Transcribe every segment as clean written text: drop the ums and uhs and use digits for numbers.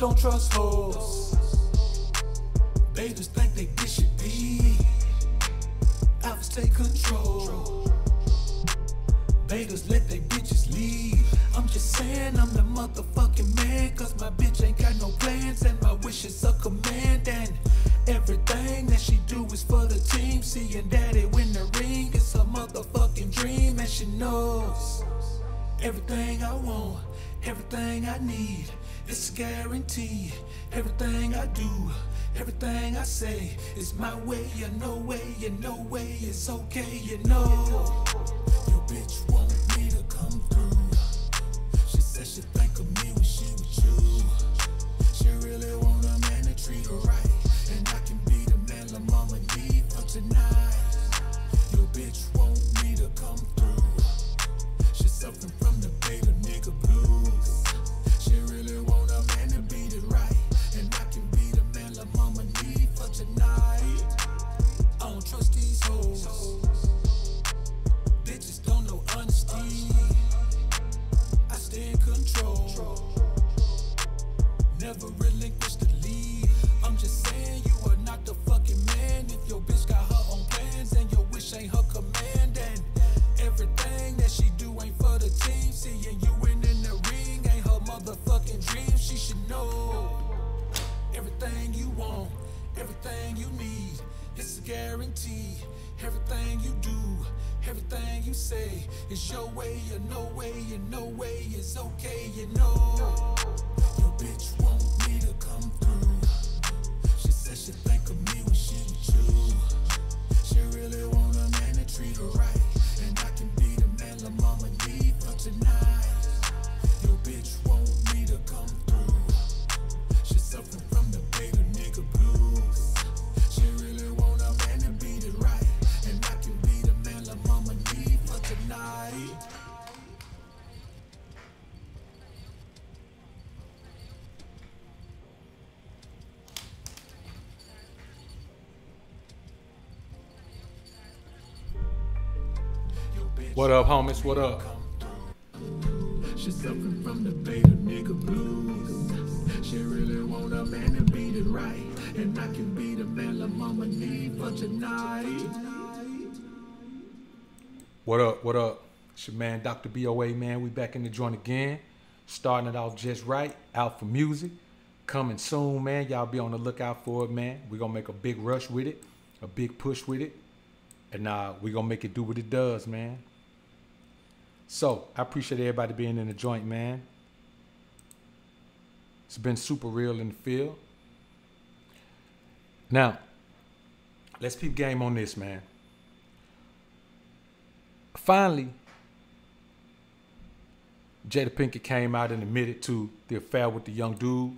don't trust hoes. Betas think they dish it be. Alphas take control. Betas let they bitches lead. I'm just saying I'm the motherfucking man, cause my bitch ain't got no plans and my wishes a command. And everything that she do is for the team. Seeing daddy win the ring, it's a motherfucking dream. And she knows everything I want, everything I need, it's guaranteed. Everything I do, everything I say, it's my way, you know way, you know way, it's okay, you know. Your bitch want me to come through. She said she think of me when she with you. She really want a man to treat her right, and I can be the man la mama need for tonight. Your bitch want me to come through. She suffering from the beta nigga blues. She really want a man to beat it right, and I can be the man la mama need for tonight. I don't trust these hoes. Bitches don't know honesty. I stay in control. Never relinquish the lead. I'm just saying you are not the fucking man if your bitch got her own plans and your wish ain't her command. And everything that she do ain't for the team. Seeing you in the ring ain't her motherfucking dream. She should know everything you want, everything you need, it's a guarantee. Everything you do, everything you say, it's your way, you know way, you know way, it's okay, you know. Your bitch want me to come through. She said she think of me when she with you. She really want a man to treat her right, and I can be the man la mama need for tonight. Your bitch want me to come through. She suffering from the beta nigga blues. She really want a man to beat it right, and I can be the man la mama need for tonight. What up, homies? What up? She's suffering from the beta nigga blues. She really want a man to beat it right, and I can be the man la mama need for tonight. What up? What up? It's your man, Dr. BOA, man. We back in the joint again. Starting it off just right. Out for music. Coming soon, man. Y'all be on the lookout for it, man. We're going to make a big rush with it. A big push with it. And we're going to make it do what it does, man. So, I appreciate everybody being in the joint, man. It's been super real in the field. Now, let's peep game on this, man. Finally, JADA PINKETT came out and admitted to the affair with the young dude,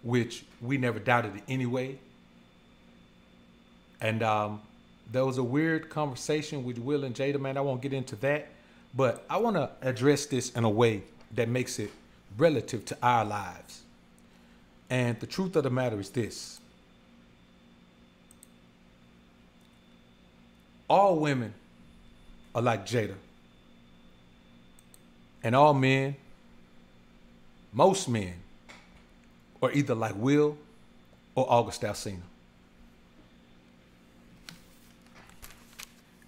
which we never doubted it anyway. And there was a weird conversation with Will and Jada, man. I won't get into that. But I want to address this in a way that makes it relative to our lives. And the truth of the matter is this. All women are like Jada. And all men, most men, are either like Will or August Alsina.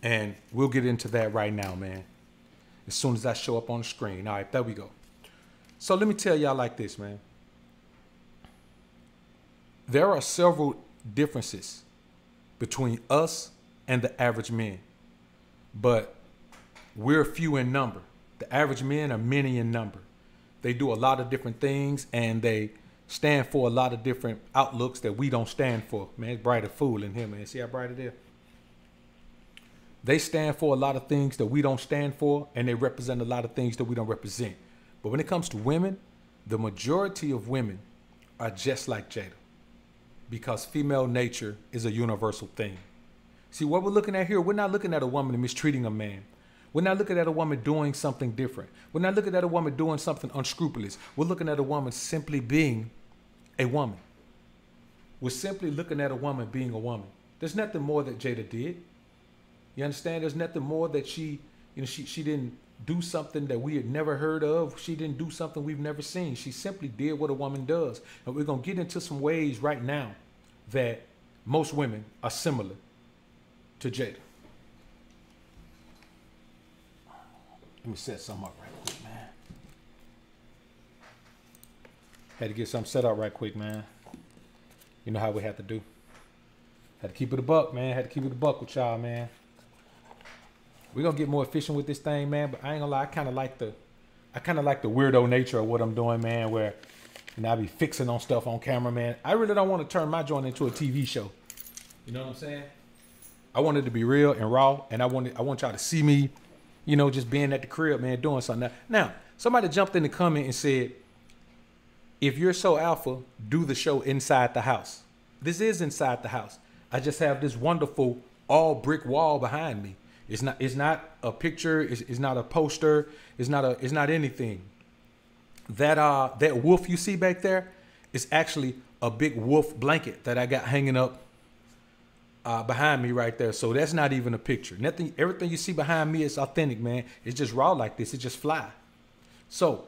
And we'll get into that right now, man. As soon as I show up on the screen. All right, there we go. So let me tell y'all like this, man. There are several differences between us and the average men, but we're few in number. The average men are many in number. They do a lot of different things, and they stand for a lot of different outlooks that we don't stand for. Man, it's bright as fool in here, man. See how bright it is? They stand for a lot of things that we don't stand for, and they represent a lot of things that we don't represent. But when it comes to women, the majority of women are just like Jada, because female nature is a universal thing. See, what we're looking at here, we're not looking at a woman mistreating a man. We're not looking at a woman doing something different. We're not looking at a woman doing something unscrupulous. We're looking at a woman simply being a woman. We're simply looking at a woman being a woman. There's nothing more that Jada did. You understand? There's nothing more that she didn't do something that we had never heard of. She didn't do something we've never seen. She simply did what a woman does. And we're going to get into some ways right now that most women are similar to Jada. Let me set something up right quick, man. Had to get something set up right quick, man. You know how we had to do. Had to keep it a buck, man. Had to keep it a buck with y'all, man. We're gonna get more efficient with this thing, man. But I ain't gonna lie, I kind of like the weirdo nature of what I'm doing, man. Where, you know, I be fixing on stuff on camera, man. I really don't want to turn my joint into a TV show. You know what I'm saying? I want it to be real and raw, and I want y'all to see me, you know, just being at the crib, man, doing something. Now, somebody jumped in the comment and said, if you're so alpha, do the show inside the house. This is inside the house. I just have this wonderful all brick wall behind me. It's not a picture. It's not a poster. It's not anything. That wolf you see back there is actually a big wolf blanket that I got hanging up behind me right there. So that's not even a picture. Everything you see behind me is authentic, man. It's just raw like this. It just fly. So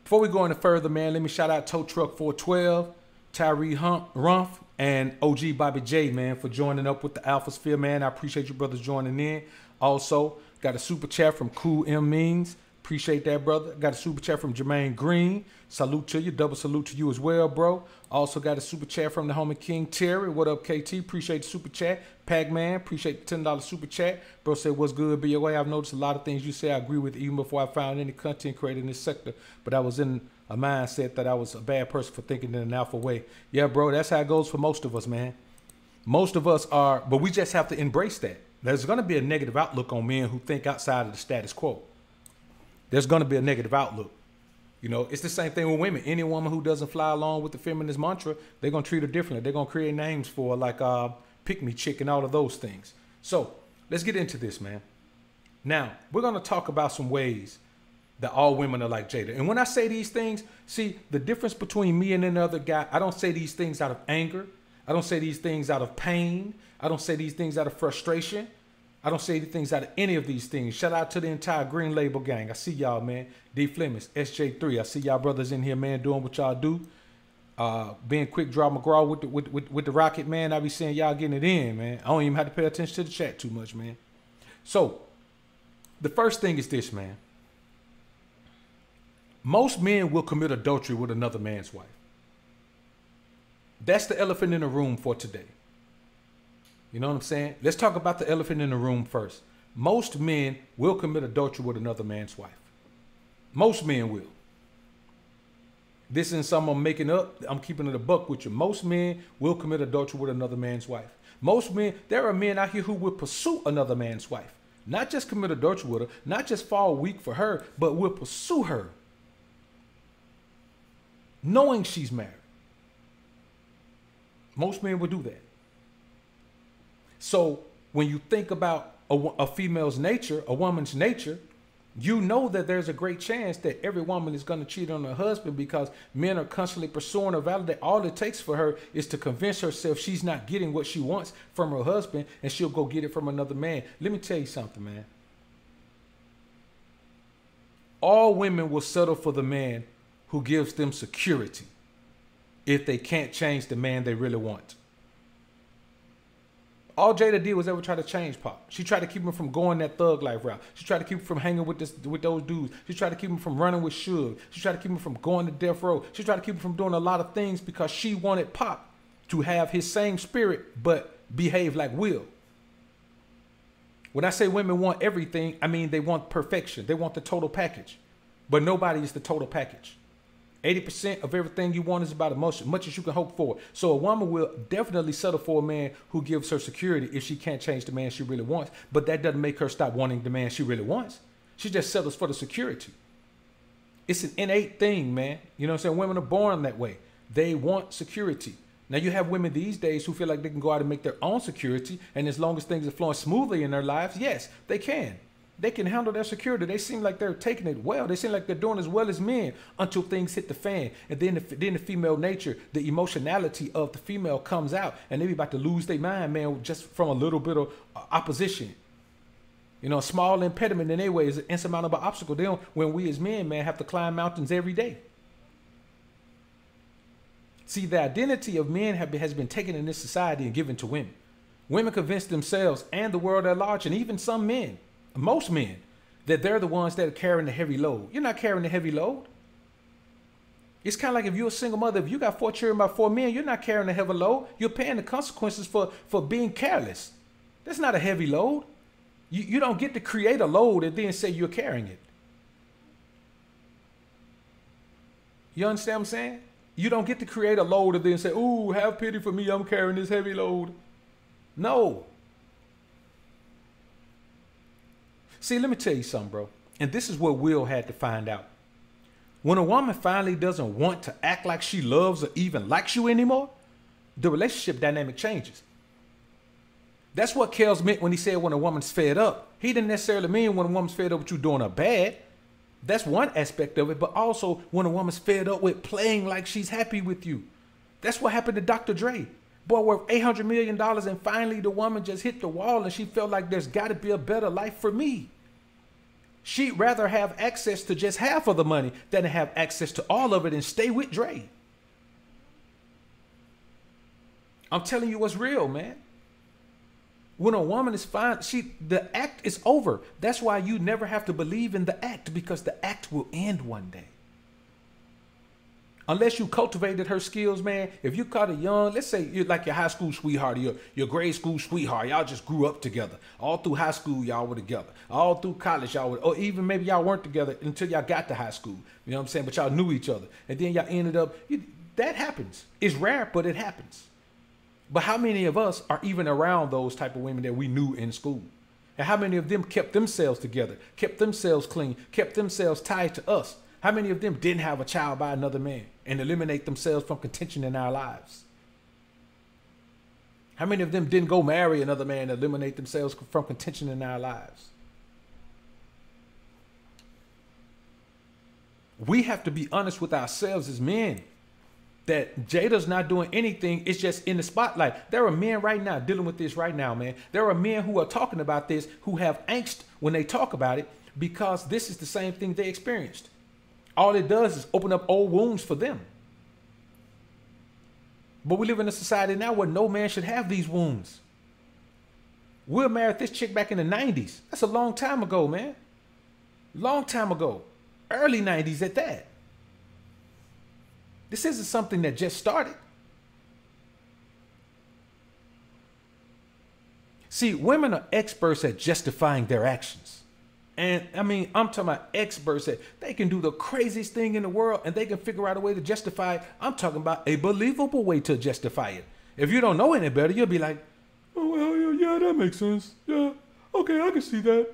before we go any further, man, let me shout out Tow Truck 412, Tyree Rumpf, and OG Bobby J, man, for joining up with the Alpha Sphere, man. I appreciate you brothers joining in. Also, got a super chat from Cool M Means. Appreciate that, brother. Got a super chat from Jermaine Green. Salute to you. Double salute to you as well, bro. Also got a super chat from the homie King Terry. What up, KT? Appreciate the super chat. Pac-Man, appreciate the $10 super chat. Bro said, what's good, BOA? I've noticed a lot of things you say I agree with even before I found any content created in this sector. But I was in a mindset that I was a bad person for thinking in an alpha way. Yeah, bro, that's how it goes for most of us, man. Most of us are, but we just have to embrace that. There's going to be a negative outlook on men who think outside of the status quo. There's going to be a negative outlook. You know, it's the same thing with women. Any woman who doesn't fly along with the feminist mantra, they're going to treat her differently. They're going to create names for like pick me chick and all of those things. So let's get into this, man. Now, we're going to talk about some ways that all women are like Jada. And when I say these things, see, the difference between me and another guy, I don't say these things out of anger. I don't say these things out of pain. I don't say these things out of frustration. I don't say things out of any of these things. Shout out to the entire Green Label gang. I see y'all, man. D Flemings, SJ3. I see y'all brothers in here, man, doing what y'all do. Being quick draw McGraw with the rocket, man. I be seeing y'all getting it in, man. I don't even have to pay attention to the chat too much, man. So the first thing is this, man. Most men will commit adultery with another man's wife. That's the elephant in the room for today. You know what I'm saying? Let's talk about the elephant in the room first. Most men will commit adultery with another man's wife. Most men will. This isn't something I'm making up. I'm keeping it a buck with you. Most men will commit adultery with another man's wife. Most men, there are men out here who will pursue another man's wife. Not just commit adultery with her, not just fall weak for her, but will pursue her, knowing she's married. Most men will do that. So when you think about a female's nature, a woman's nature, you know that there's a great chance that every woman is going to cheat on her husband because men are constantly pursuing her, validate. All it takes for her is to convince herself she's not getting what she wants from her husband, and she'll go get it from another man. Let me tell you something, man. All women will settle for the man who gives them security if they can't change the man they really want. All Jada did was ever try to change Pop. She tried to keep him from going that thug life route. She tried to keep him from hanging with those dudes. She tried to keep him from running with Suge. She tried to keep him from going to death row. She tried to keep him from doing a lot of things because she wanted Pop to have his same spirit but behave like Will. When I say women want everything, I mean they want perfection. They want the total package. But nobody is the total package. 80% of everything you want is about as much as you can hope for. So a woman will definitely settle for a man who gives her security if she can't change the man she really wants. But that doesn't make her stop wanting the man she really wants. She just settles for the security. It's an innate thing, man. You know what I'm saying? Women are born that way. They want security. Now you have women these days who feel like they can go out and make their own security. And as long as things are flowing smoothly in their lives, yes, they can. They can handle their security. They seem like they're taking it well. They seem like they're doing as well as men until things hit the fan. And then the female nature, the emotionality of the female comes out. And they be about to lose their mind, man, just from a little bit of opposition. You You know, a small impediment in their way is an insurmountable obstacle. They don't, when we as men, man, have to climb mountains every day. See, the identity of men has been taken in this society and given to women. Women convince themselves and the world at large, and even some men, most men, that they're the ones that are carrying the heavy load. You're not carrying the heavy load. It's kind of like if you're a single mother, if you got 4 children by 4 men, you're not carrying the heavy load. You're paying the consequences for being careless. That's not a heavy load. You don't get to create a load and then say you're carrying it. You understand what I'm saying? You don't get to create a load and then say, ooh, have pity for me, I'm carrying this heavy load. No. See, let me tell you something, bro. And this is what Will had to find out. When a woman finally doesn't want to act like she loves or even likes you anymore, the relationship dynamic changes. That's what Kels meant when he said when a woman's fed up. He didn't necessarily mean when a woman's fed up with you doing her bad. That's one aspect of it, but also when a woman's fed up with playing like she's happy with you. That's what happened to Dr. Dre. Boy, worth $800 million, and finally the woman just hit the wall and she felt like there's got to be a better life for me. She'd rather have access to just half of the money than to have access to all of it and stay with Dre. I'm telling you what's real, man. When a woman is fine, the act is over. That's why you never have to believe in the act, because the act will end one day. Unless you cultivated her skills, man. If you caught a young, let's say you're like your high school sweetheart or your grade school sweetheart, y'all just grew up together. All through high school, y'all were together. All through college, y'all were, or even maybe y'all weren't together until y'all got to high school. You know what I'm saying? But y'all knew each other. And then y'all ended up, that happens. It's rare, but it happens. But how many of us are even around those type of women that we knew in school? And how many of them kept themselves together, kept themselves clean, kept themselves tied to us? How many of them didn't have a child by another man and eliminate themselves from contention in our lives? How many of them didn't go marry another man and eliminate themselves from contention in our lives? We have to be honest with ourselves as men. That Jada's not doing anything. It's just in the spotlight. There are men right now dealing with this right now, man. There are men who are talking about this, who have angst when they talk about it, because this is the same thing they experienced. All it does is open up old wounds for them. But we live in a society now where no man should have these wounds. Will married this chick back in the 90s. That's a long time ago, man. Long time ago. Early 90s at that. This isn't something that just started. See, women are experts at justifying their actions. And I mean, I'm talking about experts that they can do the craziest thing in the world and they can figure out a way to justify it. I'm talking about a believable way to justify it. If you don't know any better, you'll be like, oh, well, yeah, that makes sense. Yeah, okay, I can see that.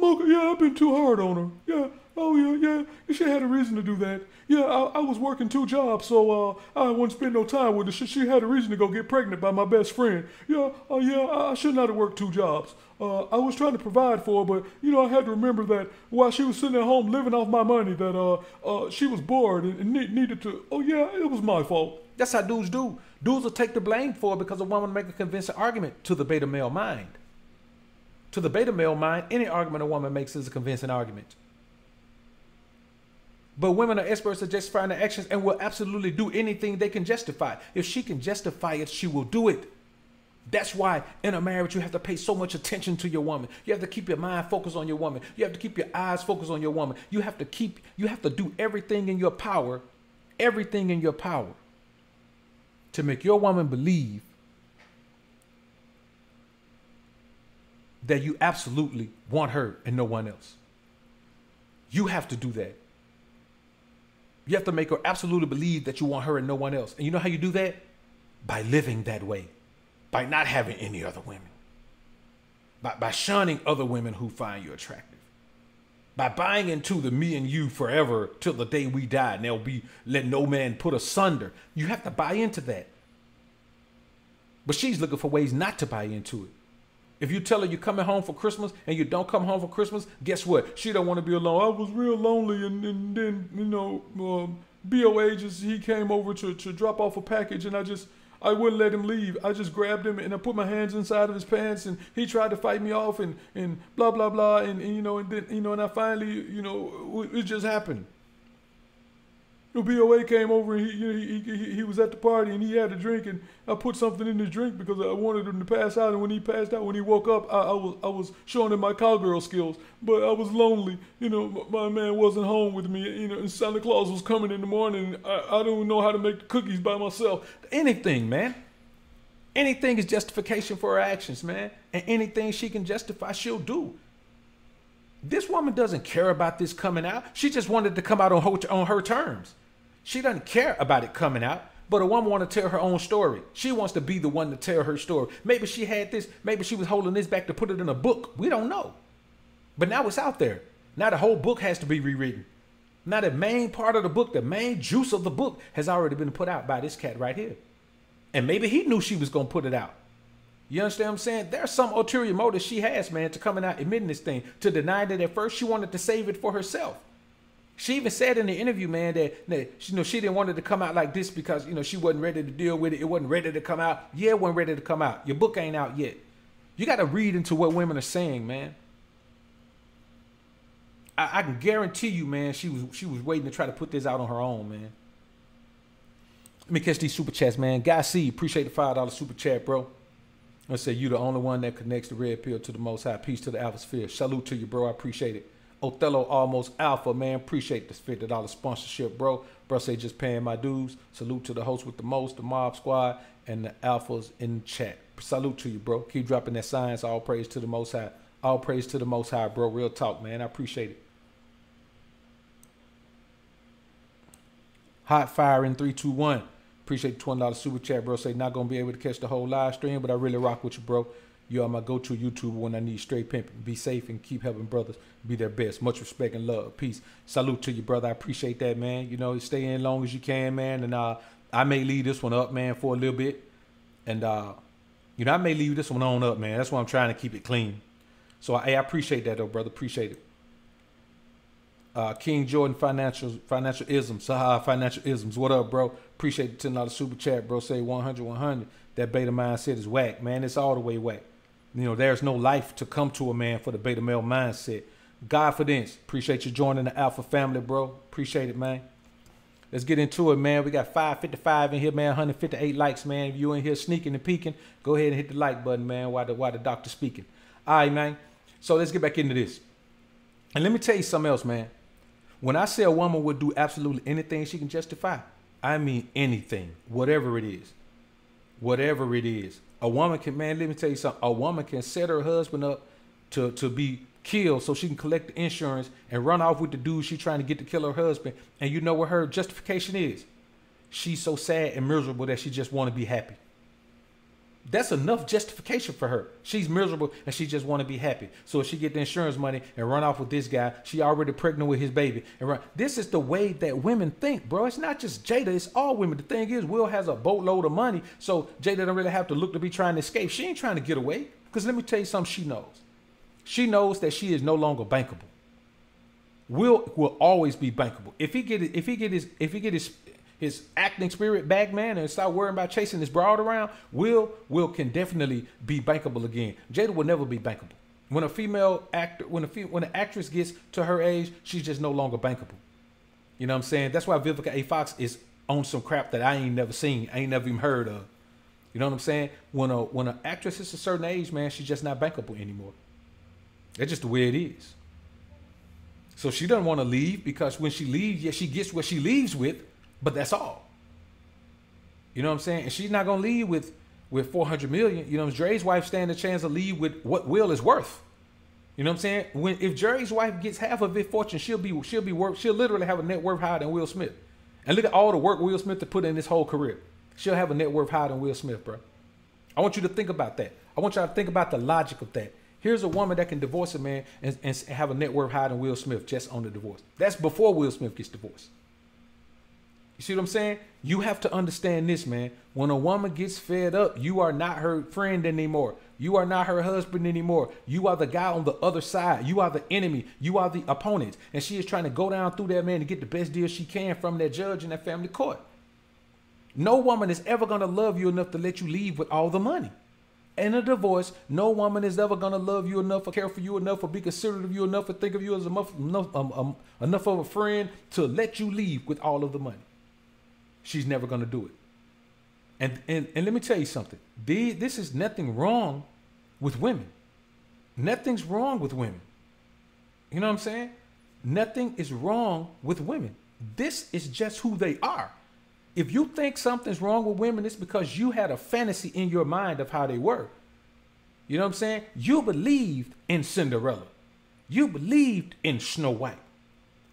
Okay, yeah, I've been too hard on her. Yeah. Oh, yeah, she had a reason to do that. Yeah, I was working 2 jobs, so I wouldn't spend no time with her. She had a reason to go get pregnant by my best friend. Yeah, I should not have worked 2 jobs. I was trying to provide for her, but, I had to remember that while she was sitting at home living off my money, that she was bored and needed to, oh, yeah, it was my fault. That's how dudes do. Dudes will take the blame for it because a woman make a convincing argument to the beta male mind. To the beta male mind, any argument a woman makes is a convincing argument. But women are experts at justifying their actions and will absolutely do anything they can justify. If she can justify it, she will do it. That's why in a marriage, you have to pay so much attention to your woman. You have to keep your mind focused on your woman. You have to keep your eyes focused on your woman. You have to do everything in your power to make your woman believe that you absolutely want her and no one else. You have to do that. You have to make her absolutely believe that you want her and no one else. And you know how you do that? By living that way. By not having any other women. By shunning other women who find you attractive. By buying into the me and you forever till the day we die. And there'll be let no man put asunder. You have to buy into that. But she's looking for ways not to buy into it. If you tell her you're coming home for Christmas and you don't come home for Christmas, guess what? She don't want to be alone. I was real lonely, and then, BOA he came over to drop off a package, and I I wouldn't let him leave. I just grabbed him and I put my hands inside of his pants and he tried to fight me off and blah, blah, blah. And then, and I finally, it just happened. The BOA came over and he was at the party and he had a drink and I put something in his drink because I wanted him to pass out. And when he passed out, when he woke up, I was showing him my cowgirl skills, but I was lonely. My man wasn't home with me. And Santa Claus was coming in the morning. And I don't know how to make the cookies by myself. Anything, man. Anything is justification for her actions, man. And anything she can justify, she'll do. This woman doesn't care about this coming out. She just wanted to come out on her terms. She doesn't care about it coming out, but a woman wants to tell her own story. She wants to be the one to tell her story. Maybe she had this, maybe she was holding this back to put it in a book. We don't know. But now it's out there. Now the whole book has to be rewritten. Now the main part of the book, the main juice of the book has already been put out by this cat right here. And maybe he knew she was going to put it out. You understand what I'm saying? There's some ulterior motive she has, man, to coming out admitting this thing, to deny that at first she wanted to save it for herself. She even said in the interview, man, that she didn't want it to come out like this because, she wasn't ready to deal with it. It wasn't ready to come out. Yeah, it wasn't ready to come out. Your book ain't out yet. You got to read into what women are saying, man. I can guarantee you, man, she was waiting to try to put this out on her own, man. Let me catch these super chats, man. Guy C, appreciate the $5 super chat, bro. I say you the only one that connects the red pill to the Most High. Peace to the Alpha Sphere. Salute to you, bro. I appreciate it. Othello Almost Alpha, man. Appreciate this $50 sponsorship, bro. Bro say just paying my dues. Salute to the host with the most, the Mob Squad, and the Alphas in the chat. Salute to you, bro. Keep dropping that science. All praise to the Most High. All praise to the Most High, bro. Real talk, man. I appreciate it. Hot Fire in 321. Appreciate the $20 super chat, bro. Say not gonna be able to catch the whole live stream, but I really rock with you, bro. You are my go-to YouTuber when I need straight pimping. Be safe and keep helping brothers be their best. Much respect and love. Peace. Salute to you, brother. I appreciate that, man. Stay in long as you can, man. And I may leave this one up, man, for a little bit. And I may leave this one on up, man. That's why I'm trying to keep it clean. So I appreciate that, though, brother. Appreciate it. King Jordan Financial Isms. Saha Financial Isms. What up, bro? Appreciate the $10 super chat, bro. Say 100. That beta mindset is whack, man. It's all the way whack. There's no life to come to a man for the beta male mindset. Godfidence. Appreciate you joining the Alpha family, bro. Appreciate it, man. Let's get into it, man. We got 555 in here, man. 158 likes, man. If you in here sneaking and peeking, go ahead and hit the like button, man, while the doctor's speaking. All right, man. So let's get back into this. And let me tell you something else, man. When I say a woman would do absolutely anything she can justify, I mean anything, whatever it is. Whatever it is. A woman can, man, let me tell you something. A woman can set her husband up to be killed so she can collect the insurance and run off with the dude she's trying to get to kill her husband. And you know what her justification is? She's so sad and miserable that she just want to be happy. That's enough justification for her. She's miserable and she just want to be happy. So if she get the insurance money and run off with this guy, she already pregnant with his baby. And this is the way that women think, bro. It's not just Jada. It's all women. The thing is, Will has a boatload of money, so Jada don't really have to look to be trying to escape. She ain't trying to get away. Because let me tell you something she knows. She knows that she is no longer bankable. Will always be bankable. If he get his acting spirit back, man, and start worrying about chasing this broad around, Will can definitely be bankable again. Jada will never be bankable. When a female actor, when an actress gets to her age, she's just no longer bankable. You know what I'm saying? That's why Vivica A. Fox is on some crap that I ain't never seen, I ain't never even heard of. You know what I'm saying? When an actress is a certain age, man, she's just not bankable anymore. That's just the way it is. So she doesn't want to leave because when she leaves, yeah, she gets what she leaves with. But that's all. You know what I'm saying? And she's not gonna leave with $400 million. You know, Dre's wife stand a chance to leave with what Will is worth. You know what I'm saying? If Dre's wife gets half of his fortune, she'll literally have a net worth higher than Will Smith. And look at all the work Will Smith to put in his whole career. She'll have a net worth higher than Will Smith, bro. I want you to think about that. I want y'all to think about the logic of that. Here's a woman that can divorce a man and have a net worth higher than Will Smith just on the divorce. That's before Will Smith gets divorced. You see what I'm saying? You have to understand this, man. When a woman gets fed up, you are not her friend anymore. You are not her husband anymore. You are the guy on the other side. You are the enemy. You are the opponent. And she is trying to go down through that, man, to get the best deal she can from that judge in that family court. No woman is ever going to love you enough to let you leave with all the money. In a divorce, no woman is ever going to love you enough or care for you enough or be considerate of you enough or think of you as enough of a friend to let you leave with all of the money. She's never going to do it. And let me tell you something. This is nothing wrong with women. Nothing's wrong with women. You know what I'm saying? Nothing is wrong with women. This is just who they are. If you think something's wrong with women, it's because you had a fantasy in your mind of how they were. You know what I'm saying? You believed in Cinderella. You believed in Snow White.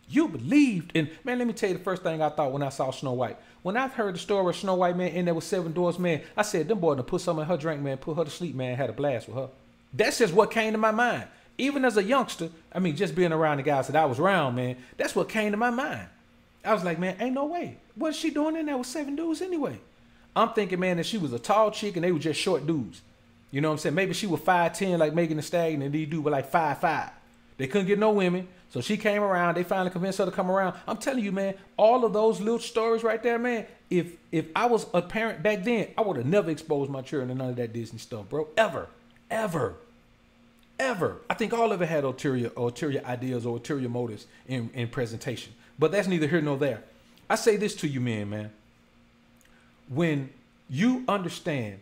You believed in, man, let me tell you the first thing I thought when I saw Snow White. When I heard the story of Snow White, man, and there was 7 dwarfs, man, I said, them boys done put something in her drink, man, put her to sleep, man, had a blast with her. That's just what came to my mind. Even as a youngster, I mean, just being around the guys that I was around, man, that's what came to my mind. I was like, man, ain't no way. What's she doing in there with 7 dudes anyway? I'm thinking, man, that she was a tall chick and they were just short dudes. You know what I'm saying? Maybe she was 5'10", like Megan Thee Stallion, and these dudes were like 5'5". They couldn't get no women, so she came around. They finally convinced her to come around. I'm telling you, man, all of those little stories right there, man, if I was a parent back then, I would have never exposed my children to none of that Disney stuff, bro. Ever. I think all of it had ulterior ideas or ulterior motives in presentation. But that's neither here nor there. I say this to you, man. When you understand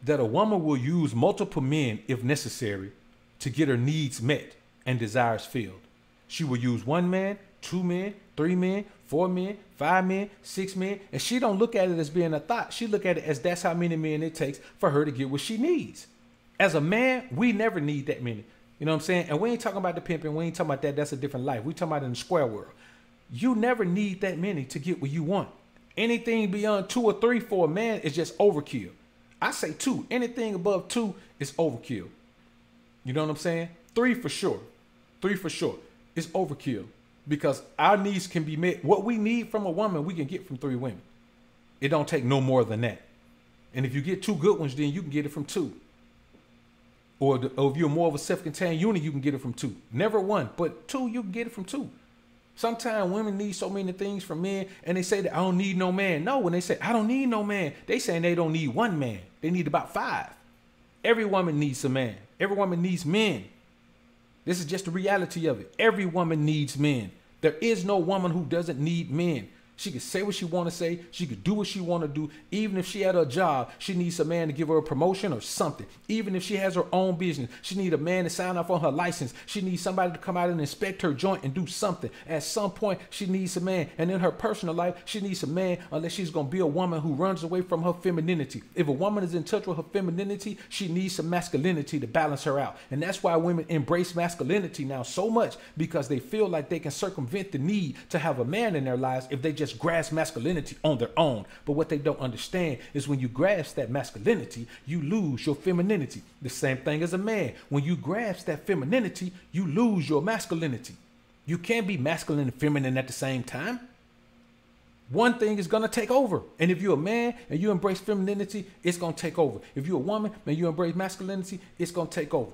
that a woman will use multiple men if necessary to get her needs met and desires filled. She will use 1 man, 2 men, 3 men, 4 men, 5 men, 6 men, and she don't look at it as being a thought. She look at it as that's how many men it takes for her to get what she needs. As a man, we never need that many. You know what I'm saying? And we ain't talking about the pimping. We ain't talking about that. That's a different life. We talking about in the square world. You never need that many to get what you want. Anything beyond 2 or 3 for a man is just overkill. I say 2. Anything above 2 is overkill. You know what I'm saying? 3 for sure. 3 for sure. It's overkill because our needs can be met. What we need from a woman, we can get from 3 women. It don't take no more than that. And if you get 2 good ones, then you can get it from 2. Or if you're more of a self-contained unit, you can get it from 2. Never 1, but 2, you can get it from 2. Sometimes women need so many things from men and they say that I don't need no man. No, when they say I don't need no man, they saying they don't need 1 man. They need about 5. Every woman needs a man. Every woman needs men. This is just the reality of it. Every woman needs men. There is no woman who doesn't need men. She can say what she want to say. She could do what she want to do. Even if she had a job, she needs a man to give her a promotion or something. Even if she has her own business, she needs a man to sign off on her license. She needs somebody to come out and inspect her joint and do something. At some point, she needs a man. And in her personal life, she needs a man unless she's going to be a woman who runs away from her femininity. If a woman is in touch with her femininity, she needs some masculinity to balance her out. And that's why women embrace masculinity now so much, because they feel like they can circumvent the need to have a man in their lives if they just grasp masculinity on their own. But what they don't understand is when you grasp that masculinity, you lose your femininity. The same thing as a man. When you grasp that femininity, you lose your masculinity. You can't be masculine and feminine at the same time. One thing is going to take over. And if you're a man and you embrace femininity, it's going to take over. If you're a woman and you embrace masculinity, it's going to take over.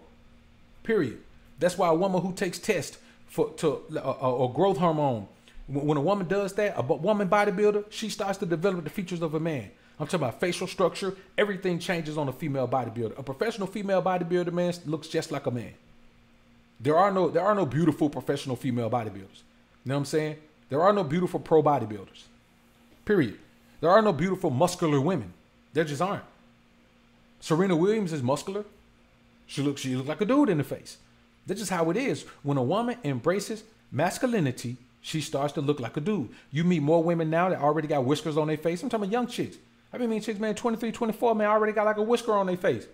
Period. That's why a woman who takes tests or growth hormone, when a woman does that, a woman bodybuilder, she starts to develop the features of a man. I'm talking about facial structure. Everything changes on a female bodybuilder. A professional female bodybuilder, man, looks just like a man. There are no beautiful professional female bodybuilders. You know what I'm saying? There are no beautiful pro bodybuilders. Period. There are no beautiful muscular women. There just aren't. Serena Williams is muscular. She looks like a dude in the face. That's just how it is. When a woman embraces masculinity, she starts to look like a dude. You meet more women now that already got whiskers on their face. I'm talking about young chicks. I mean chicks, man, 23, 24, man, already got like a whisker on their face.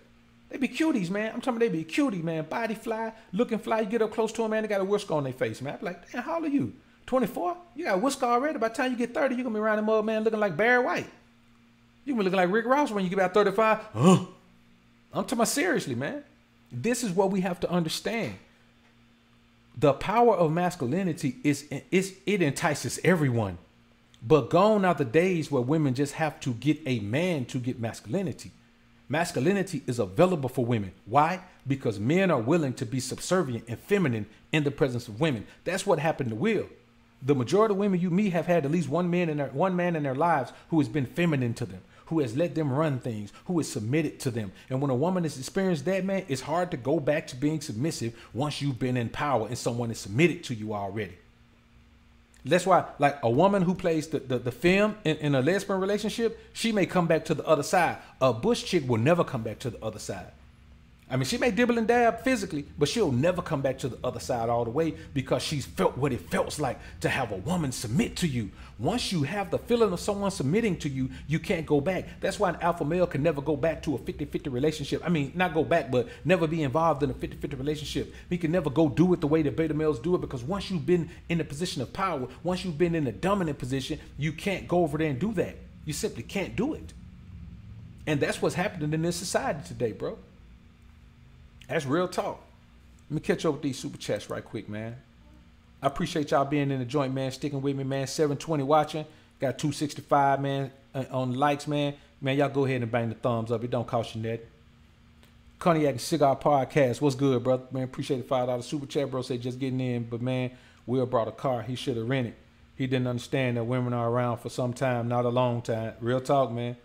They be cuties, man. I'm talking about they be cutie, man. Body fly, looking fly. You get up close to them, man, they got a whisker on their face, man. I be like, damn, how old are you? 24? You got a whisker already? By the time you get 30, you're going to be around them old man looking like Barry White. You going to be looking like Rick Ross when you get about 35. I'm talking about seriously, man. This is what we have to understand. The power of masculinity it entices everyone. But gone are the days where women just have to get a man to get masculinity. Masculinity is available for women. Why? Because men are willing to be subservient and feminine in the presence of women. That's what happened to Will. The majority of women you meet have had at least one man in their lives who has been feminine to them, who has let them run things, who is submitted to them. And when a woman has experienced that, man, it's hard to go back to being submissive once you've been in power and someone is submitted to you already. That's why, like, a woman who plays the film in a lesbian relationship, she may come back to the other side. A bush chick will never come back to the other side. I mean, she may dibble and dab physically, but she'll never come back to the other side all the way because she's felt what it feels like to have a woman submit to you. Once you have the feeling of someone submitting to you, you can't go back. That's why an alpha male can never go back to a 50-50 relationship. I mean, not go back, but never be involved in a 50-50 relationship. He can never go do it the way the beta males do it, because once you've been in a position of power, once you've been in a dominant position, you can't go over there and do that. You simply can't do it. And that's what's happening in this society today, bro. That's real talk. Let me catch up with these super chats right quick, man. I appreciate y'all being in the joint, man. Sticking with me, man. 720 watching. Got 265, man, on the likes, man. Man, y'all go ahead and bang the thumbs up. It don't cost you that. Cognac and Cigar Podcast. What's good, brother? Man, appreciate the $5 super chat, bro. Say just getting in. But, man, Will brought a car. He should have rented. He didn't understand that women are around for some time, not a long time. Real talk, man.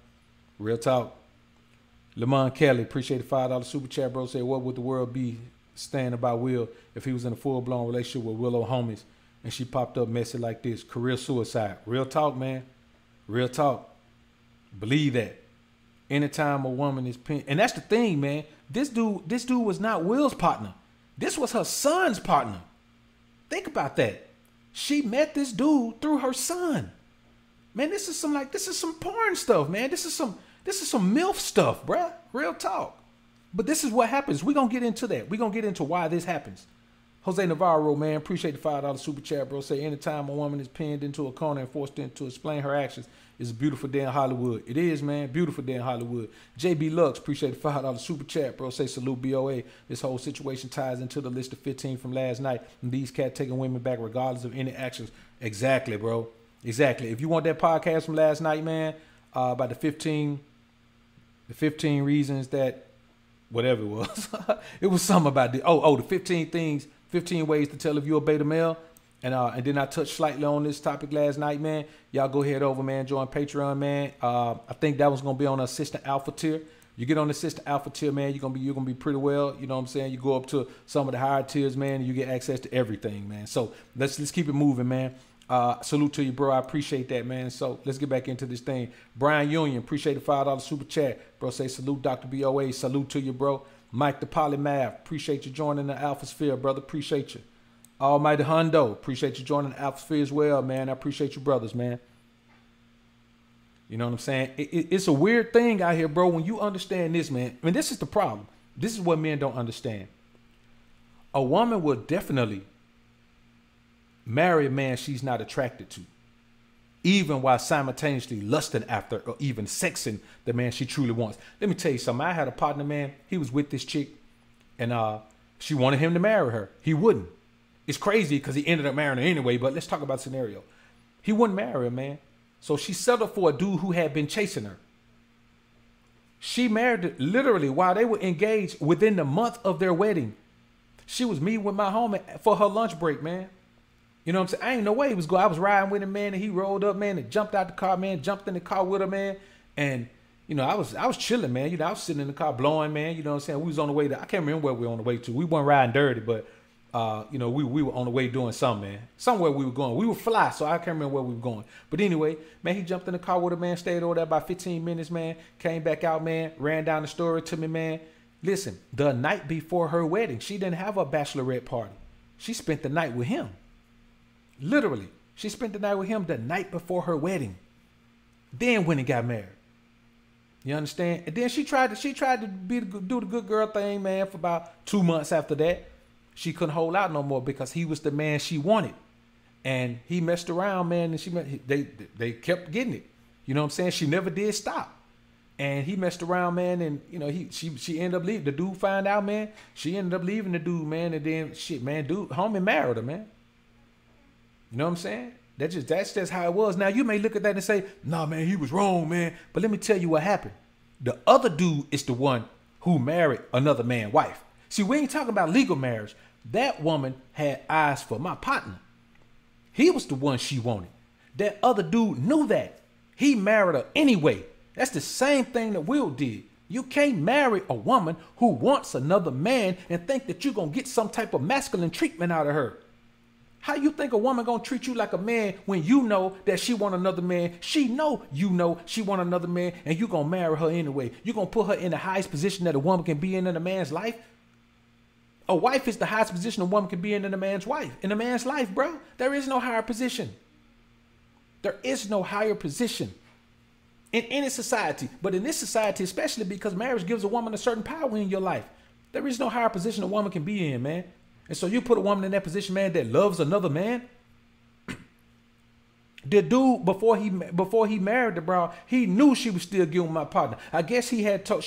Real talk. Lamont Kelly, appreciate the $5 super chat, bro. Say, what would the world be saying about Will if he was in a full-blown relationship with Willow homies and she popped up messy like this? Career suicide. Real talk, man. Real talk. Believe that. Anytime a woman is pinned, and that's the thing, man. This dude was not Will's partner. This was her son's partner. Think about that. She met this dude through her son. Man, this is some porn stuff, man. This is some MILF stuff, bruh. Real talk. But this is what happens. We're going to get into that. We're going to get into why this happens. Jose Navarro, man, appreciate the $5 super chat, bro. Say, anytime a woman is pinned into a corner and forced to explain her actions, it's a beautiful day in Hollywood. It is, man. Beautiful day in Hollywood. JB Lux, appreciate the $5 super chat, bro. Say, salute BOA. This whole situation ties into the list of 15 from last night. And these cats taking women back regardless of any actions. Exactly, bro. Exactly. If you want that podcast from last night, man, about the 15 reasons that, whatever it was, it was something about the 15 ways to tell if you're a beta male. And then I touched slightly on this topic last night, man. Y'all go head over, man. Join Patreon, man. I think that was gonna be on the assistant alpha tier. You get on the assistant alpha tier, man. You're gonna be pretty well. You know what I'm saying? You go up to some of the higher tiers, man, and you get access to everything, man. So let's keep it moving, man. Salute to you, bro. I appreciate that, man. So let's get back into this thing. Brian Union, appreciate the $5 super chat, bro. Say salute, Dr. BOA. Salute to you, bro. Mike the Polymath, appreciate you joining the Alpha Sphere, brother. Appreciate you. Almighty Hundo, appreciate you joining the Alpha Sphere as well, man. I appreciate you, brothers, man. You know what I'm saying? It's a weird thing out here, bro. When you understand this, man. I mean, this is the problem. This is what men don't understand. A woman will definitely marry a man she's not attracted to, even while simultaneously lusting after or even sexing the man she truly wants. Let me tell you something. I had a partner, man. He was with this chick, and she wanted him to marry her. He wouldn't. It's crazy because he ended up marrying her anyway, but let's talk about the scenario. He wouldn't marry her, man. So she settled for a dude who had been chasing her. She married literally while they were engaged within the month of their wedding. She was meeting with my homie for her lunch break, man. You know what I'm saying? I ain't no way he was going. I was riding with him, man, and he rolled up, man, and jumped out the car, man, jumped in the car with her, man. And, you know, I was chilling, man. You know, I was sitting in the car blowing, man. You know what I'm saying? We was on the way to, I can't remember where we were on the way to. We weren't riding dirty, but, you know, we were on the way doing something, man. Somewhere we were going. We were fly, so I can't remember where we were going. But anyway, man, he jumped in the car with her, man, stayed over there about 15 minutes, man, came back out, man, ran down the story to me, man. Listen, the night before her wedding, she didn't have a bachelorette party. She spent the night with him. Literally, she spent the night with him the night before her wedding. Then when he got married. You understand? And then she tried to do the good girl thing, man, for about 2 months after that. She couldn't hold out no more because he was the man she wanted. And he messed around, man, and they kept getting it. You know what I'm saying? She never did stop. And he messed around, man, and you know, she ended up leaving. The dude found out, man. She ended up leaving the dude, man, and then shit, man, homie married her, man. You know what I'm saying? That's just how it was. Now, you may look at that and say, nah, man, he was wrong, man. But let me tell you what happened. The other dude is the one who married another man's wife. See, we ain't talking about legal marriage. That woman had eyes for my partner. He was the one she wanted. That other dude knew that. He married her anyway. That's the same thing that Will did. You can't marry a woman who wants another man and think that you're going to get some type of masculine treatment out of her. How you think a woman going to treat you like a man when you know that she want another man? She know you know she want another man, and you going to marry her anyway. You're going to put her in the highest position that a woman can be in a man's life? A wife is the highest position a woman can be in a man's wife. In a man's life, bro. There is no higher position. There is no higher position in any society. But in this society, especially because marriage gives a woman a certain power in your life, there is no higher position a woman can be in, man. And so you put a woman in that position, man, that loves another man. The dude, before he married the bro, he knew she was still giving my partner. I guess she had told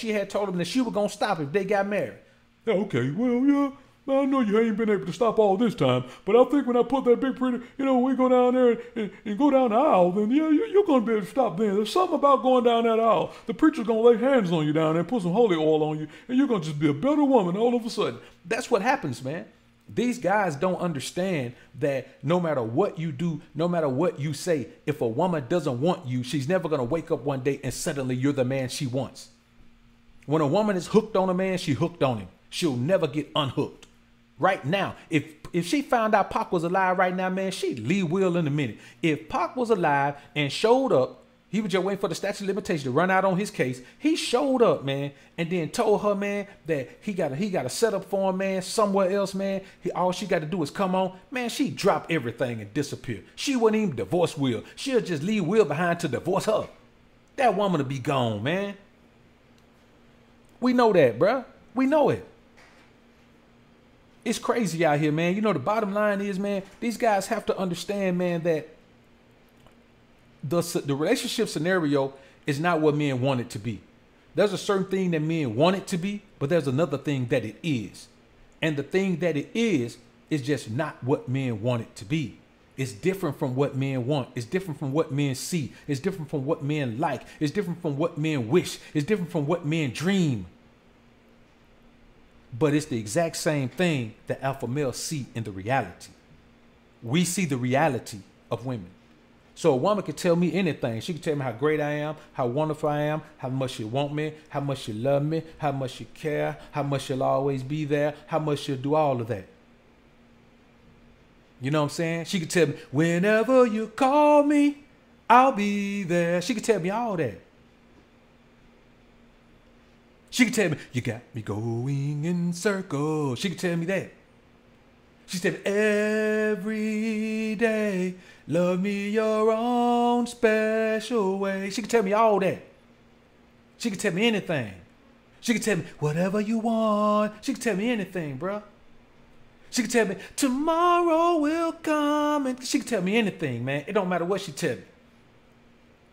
him that she was going to stop if they got married. Yeah, okay, well, yeah. I know you ain't been able to stop all this time, but I think when I put that big pretty, we go down there and go down the aisle, then yeah, you're going to be able to stop then. There's something about going down that aisle. The preacher's going to lay hands on you down there and put some holy oil on you, and you're going to just be a better woman all of a sudden. That's what happens, man. These guys don't understand that no matter what you do, no matter what you say, if a woman doesn't want you, she's never going to wake up one day and suddenly you're the man she wants. When a woman is hooked on a man, she hooked on him. She'll never get unhooked. Right now, if she found out Pac was alive right now, man, she'd leave Will in a minute. If Pac was alive and showed up, he was just waiting for the statute of limitations to run out on his case. He showed up, man, and then told her, man, that he got a setup for him, man, somewhere else, man. All she got to do is come on. Man, she'd drop everything and disappear. She wouldn't even divorce Will. She'll just leave Will behind to divorce her. That woman will be gone, man. We know that, bruh. We know it. It's crazy out here, man. The bottom line is, man, these guys have to understand, man, that the relationship scenario is not what men want it to be. There's a certain thing that men want it to be, but there's another thing that it is. And the thing that it is just not what men want it to be. It's different from what men want. It's different from what men see. It's different from what men like. It's different from what men wish. It's different from what men dream. But it's the exact same thing that alpha males see in the reality. We see the reality of women. So a woman can tell me anything. She can tell me how great I am, how wonderful I am, how much she want me, how much she love me, how much she care, how much she'll always be there, how much she'll do all of that. You know what I'm saying? She can tell me, whenever you call me, I'll be there. She can tell me all that. She can tell me, you got me going in circles. She can tell me that. She said, every day, love me your own special way. She can tell me all that. She can tell me anything. She can tell me whatever you want. She can tell me anything, bro. She can tell me tomorrow will come. And she can tell me anything, man. It don't matter what she tell me.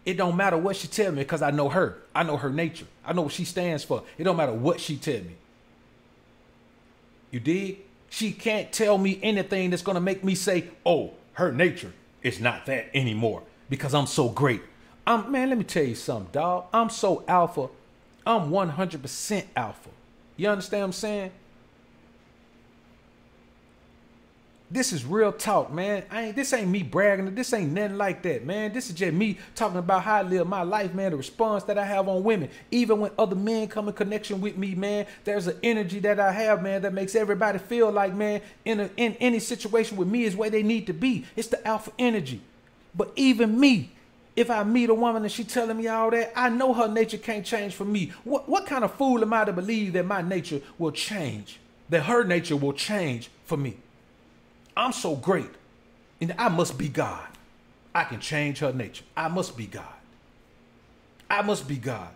It don't matter what she tell me because I know her. I know her nature. I know what she stands for. It don't matter what she tell me. You dig? She can't tell me anything that's going to make me say, oh, her nature is not that anymore because I'm so great. Man, let me tell you something, dog. I'm so alpha. I'm 100% alpha. You understand what I'm saying? This is real talk, man. This ain't me bragging. This ain't nothing like that, man. This is just me talking about how I live my life, man. The response that I have on women. Even when other men come in connection with me, man, there's an energy that I have, man, that makes everybody feel like, man, in any situation with me is where they need to be. It's the alpha energy. But even me, if I meet a woman and she telling me all that, I know her nature can't change for me. What kind of fool am I to believe that my nature will change? That her nature will change for me? I'm so great, and I must be God. I can change her nature. I must be God. I must be God.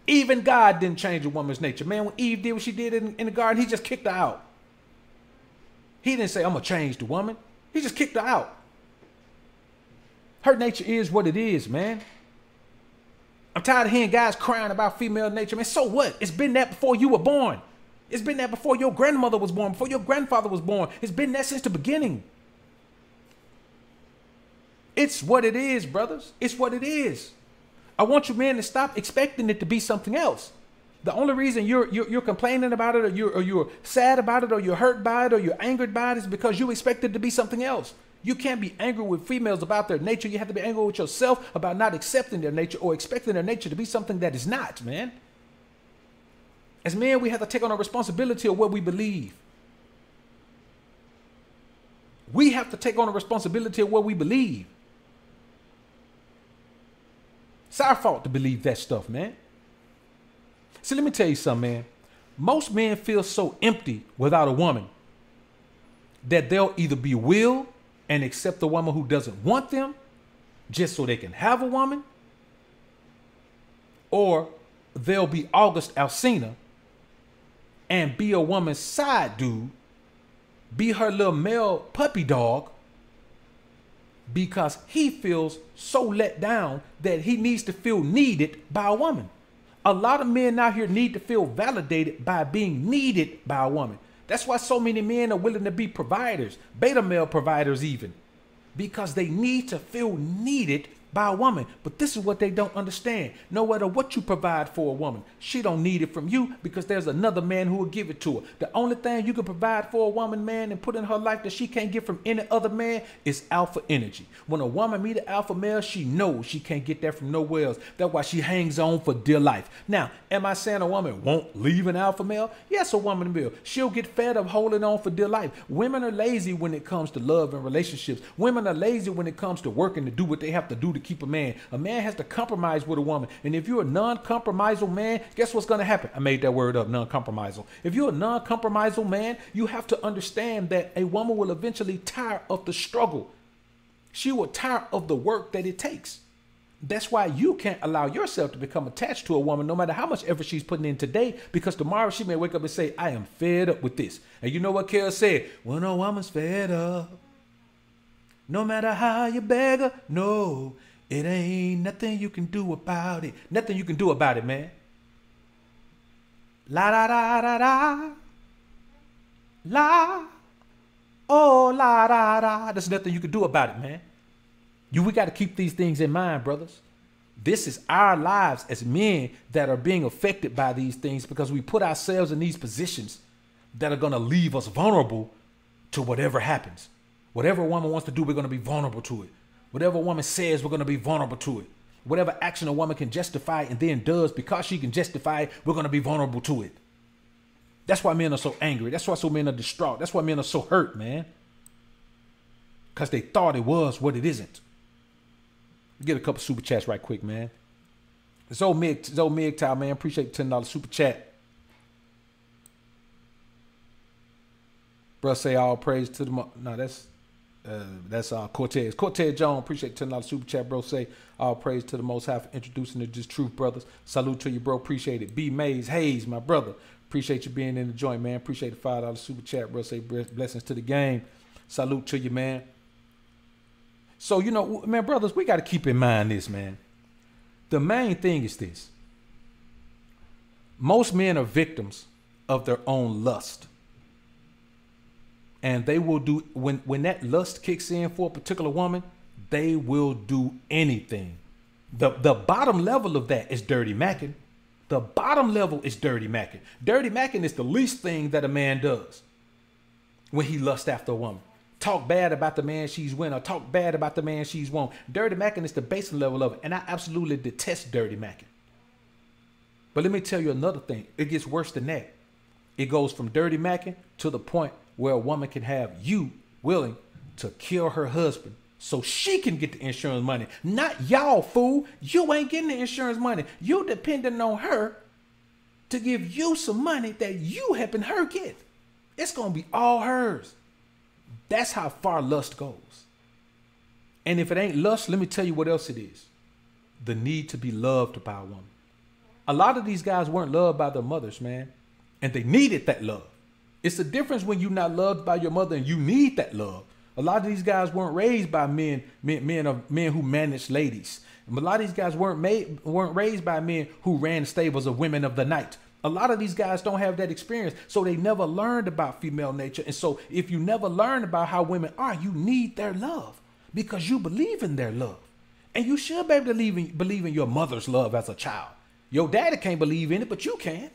Even God didn't change a woman's nature. Man, when Eve did what she did in the garden, he just kicked her out. He didn't say, I'm going to change the woman. He just kicked her out. Her nature is what it is, man. I'm tired of hearing guys crying about female nature. Man, so what? It's been that before you were born. It's been that before your grandmother was born, before your grandfather was born. It's been that since the beginning. It's what it is, brothers. It's what it is. I want you men to stop expecting it to be something else. The only reason you're complaining about it, or you're sad about it, or you're hurt by it, or you're angered by it is because you expect it to be something else. You can't be angry with females about their nature. You have to be angry with yourself about not accepting their nature or expecting their nature to be something that is not, man. As men, we have to take on a responsibility of what we believe. We have to take on a responsibility of what we believe. It's our fault to believe that stuff, man. See, let me tell you something, man. Most men feel so empty without a woman that they'll either be willed and accept a woman who doesn't want them just so they can have a woman, or they'll be August Alsina and be a woman's side dude, be her little male puppy dog, because he feels so let down that he needs to feel needed by a woman. A lot of men out here need to feel validated by being needed by a woman. That's why so many men are willing to be providers, beta male providers even, because they need to feel needed by a woman. But this is what they don't understand. No matter what you provide for a woman, she don't need it from you because there's another man who will give it to her. The only thing you can provide for a woman, man, and put in her life that she can't get from any other man is alpha energy. When a woman meet an alpha male, she knows she can't get that from nowhere else. That's why she hangs on for dear life. Now, am I saying a woman won't leave an alpha male? Yes, a woman will. She'll get fed up holding on for dear life. Women are lazy when it comes to love and relationships. Women are lazy when it comes to working to do what they have to do to keep a man. A man has to compromise with a woman. And if you're a non-compromisal man, guess what's going to happen? I made that word up, non-compromisal. If you're a non-compromisal man, you have to understand that a woman will eventually tire of the struggle. She will tire of the work that it takes. That's why you can't allow yourself to become attached to a woman no matter how much effort she's putting in today, because tomorrow she may wake up and say, I am fed up with this. And you know what Kel said? When a woman's fed up, no matter how you beg her, no, it ain't nothing you can do about it. Nothing you can do about it, man. La da da da da. La. Oh, la da da. There's nothing you can do about it, man. We got to keep these things in mind, brothers. This is our lives as men that are being affected by these things because we put ourselves in these positions that are going to leave us vulnerable to whatever happens. Whatever a woman wants to do, we're going to be vulnerable to it. Whatever a woman says, we're going to be vulnerable to it. Whatever action a woman can justify and then does because she can justify it, we're going to be vulnerable to it. That's why men are so angry. That's why so men are distraught. That's why men are so hurt, man. Because they thought it was what it isn't. Get a couple super chats right quick, man. Zoe Migtow, man. Appreciate the $10 super chat. Bruh say all praise to the... No, that's Cortez. Cortez Jones, appreciate the $10 super chat, bro. Say all praise to the Most High for introducing the Just Truth brothers. Salute to you, bro. Appreciate it. B. Mays Hayes, my brother. Appreciate you being in the joint, man. Appreciate the $5 super chat, bro. Say blessings to the game. Salute to you, man. So, you know, man, brothers, we got to keep in mind this, man. The main thing is this. Most men are victims of their own lust. And they will do, when that lust kicks in for a particular woman, they will do anything. The bottom level of that is dirty macking. The bottom level is dirty macking. Dirty macking is the least thing that a man does when he lusts after a woman. Talk bad about the man she's with or talk bad about the man she's won. Dirty macking is the base level of it. And I absolutely detest dirty macking. But let me tell you another thing. It gets worse than that. It goes from dirty macking to the point where a woman can have you willing to kill her husband so she can get the insurance money. Not y'all, fool. You ain't getting the insurance money. You depending on her to give you some money that you helping her get. It's going to be all hers. That's how far lust goes. And if it ain't lust, let me tell you what else it is. The need to be loved by a woman. A lot of these guys weren't loved by their mothers, man. And they needed that love. It's the difference when you're not loved by your mother and you need that love. A lot of these guys weren't raised by men who managed ladies. And a lot of these guys weren't raised by men who ran stables of women of the night. A lot of these guys don't have that experience, so they never learned about female nature. And so if you never learn about how women are, you need their love because you believe in their love. And you should be able to believe in your mother's love as a child. Your daddy can't believe in it, but you can.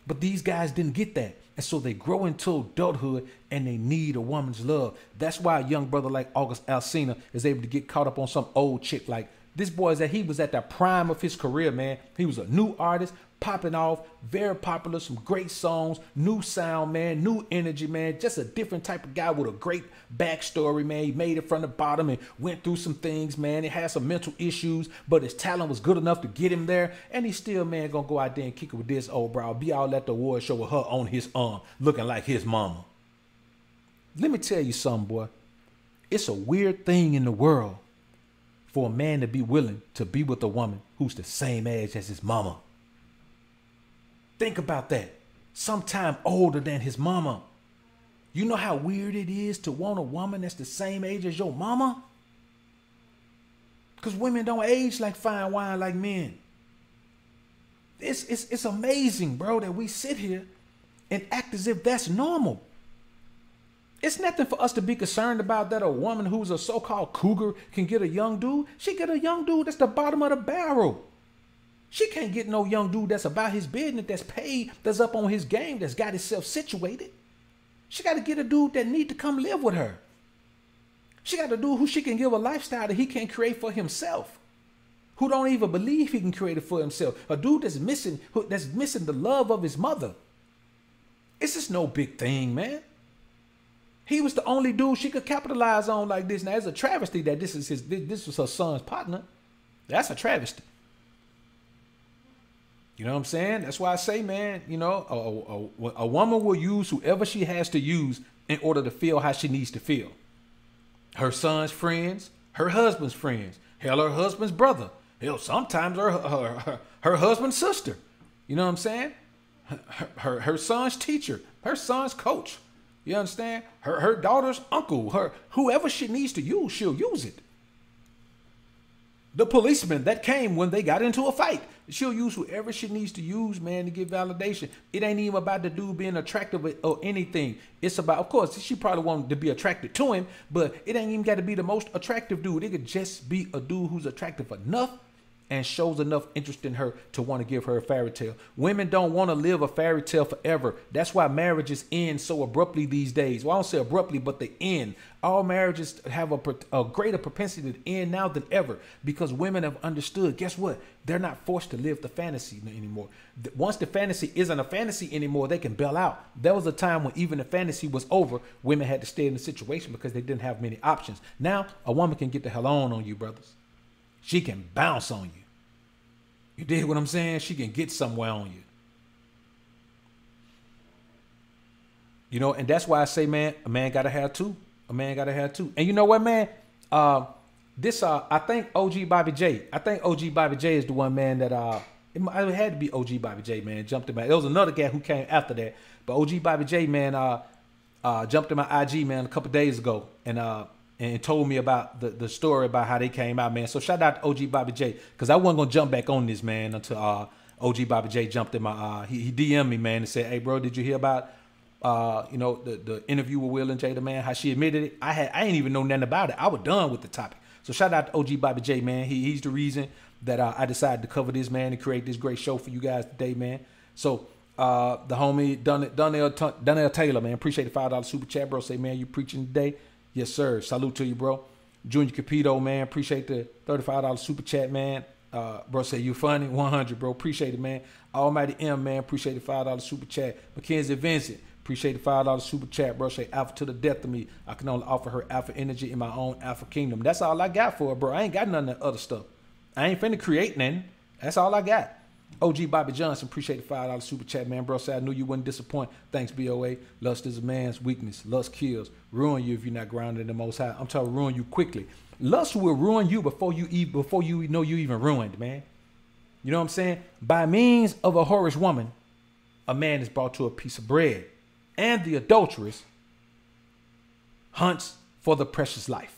But these guys didn't get that. And so they grow into adulthood and they need a woman's love. That's why a young brother like August Alsina is able to get caught up on some old chick. Like this boy is that he was at the prime of his career, man. He was a new artist, popping off, very popular, some great songs, new sound, man, new energy, man. Just a different type of guy with a great backstory, man. He made it from the bottom and went through some things, man. He had some mental issues, but his talent was good enough to get him there. And he's still, man, gonna go out there and kick it with this old bro. Be all at the award show with her on his arm, looking like his mama. Let me tell you something, boy. It's a weird thing in the world for a man to be willing to be with a woman who's the same age as his mama. Think about that. Sometime older than his mama. You know how weird it is to want a woman that's the same age as your mama? Because women don't age like fine wine like men. It's amazing, bro, that we sit here and act as if that's normal. It's nothing for us to be concerned about that a woman who's a so-called cougar can get a young dude. She get a young dude that's the bottom of the barrel. She can't get no young dude that's about his business, that's paid, that's up on his game, that's got himself situated. She got to get a dude that need to come live with her. She got a dude who she can give a lifestyle that he can't create for himself, who don't even believe he can create it for himself. A dude that's missing the love of his mother. It's just no big thing, man. He was the only dude she could capitalize on like this. Now, it's a travesty that this was her son's partner. That's a travesty. You know what I'm saying? That's why I say, man, you know, a woman will use whoever she has to use in order to feel how she needs to feel. Her son's friends, her husband's friends, hell, her husband's brother, hell, sometimes her husband's sister. You know what I'm saying? Her son's teacher, her son's coach. You understand? Her daughter's uncle, whoever she needs to use, she'll use it. The policeman that came when they got into a fight, she'll use whoever she needs to use, man, to get validation. It ain't even about the dude being attractive or anything. It's about, of course, she probably wanted to be attracted to him, but it ain't even got to be the most attractive dude. It could just be a dude who's attractive enough and shows enough interest in her to want to give her a fairy tale. Women don't want to live a fairy tale forever. That's why marriages end so abruptly these days. Well, I don't say abruptly, but they end. All marriages have a greater propensity to end now than ever because women have understood, guess what? They're not forced to live the fantasy anymore. Once the fantasy isn't a fantasy anymore, they can bail out. There was a time when even the fantasy was over, women had to stay in the situation because they didn't have many options. Now, a woman can get the hell on you, brothers. She can bounce on you. You dig what I'm saying? She can get somewhere on you. You know, and that's why I say, man, a man gotta have two. A man gotta have two. And you know what, man? I think OG Bobby J. I think OG Bobby J is the one, man, that it had to be OG Bobby J, man. Jumped in my. There was another guy who came after that, but OG Bobby J, man, jumped in my IG, man, a couple days ago, and told me about the story about how they came out, man. So shout out to OG Bobby J, because I wasn't gonna jump back on this, man, until OG Bobby J jumped in my he DM'd me, man, and said, hey bro, did you hear about you know, the interview with Will and Jada, man, how she admitted it? I ain't even know nothing about it. I was done with the topic. So shout out to OG Bobby J, man. He's the reason that I decided to cover this, man, and create this great show for you guys today, man. So the homie Donnell Taylor, man, appreciate the $5 super chat, bro. Say, man, you preaching today? Yes, sir. Salute to you, bro. Junior Capito, man. Appreciate the $35 super chat, man. Bro, say you funny. 100, bro. Appreciate it, man. Almighty M, man. Appreciate the $5 super chat. Mackenzie Vincent. Appreciate the $5 super chat, bro. Say alpha to the death of me. I can only offer her alpha energy in my own alpha kingdom. That's all I got for her, bro. I ain't got none of that other stuff. I ain't finna create nothing. That's all I got. OG Bobby Johnson, appreciate the $5 super chat, man. Bro, say I knew you wouldn't disappoint. Thanks, BOA. Lust is a man's weakness. Lust kills. Ruin you if you're not grounded in the Most High. I'm talking ruin you quickly. Lust will ruin you before you know you even ruined, man. You know what I'm saying? By means of a whorish woman, a man is brought to a piece of bread, and the adulteress hunts for the precious life.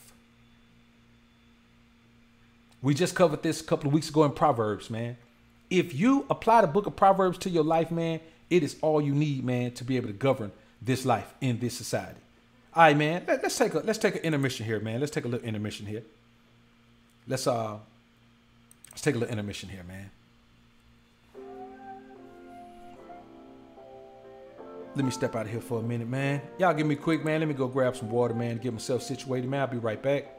We just covered this a couple of weeks ago in Proverbs, man. If you apply the book of Proverbs to your life, man, it is all you need, man, to be able to govern this life in this society. All right, man. Let's take an intermission here, man. Let's take a little intermission here. Let's take a little intermission here, man. Let me step out of here for a minute, man. Y'all give me quick, man. Let me go grab some water, man, get myself situated, man. I'll be right back.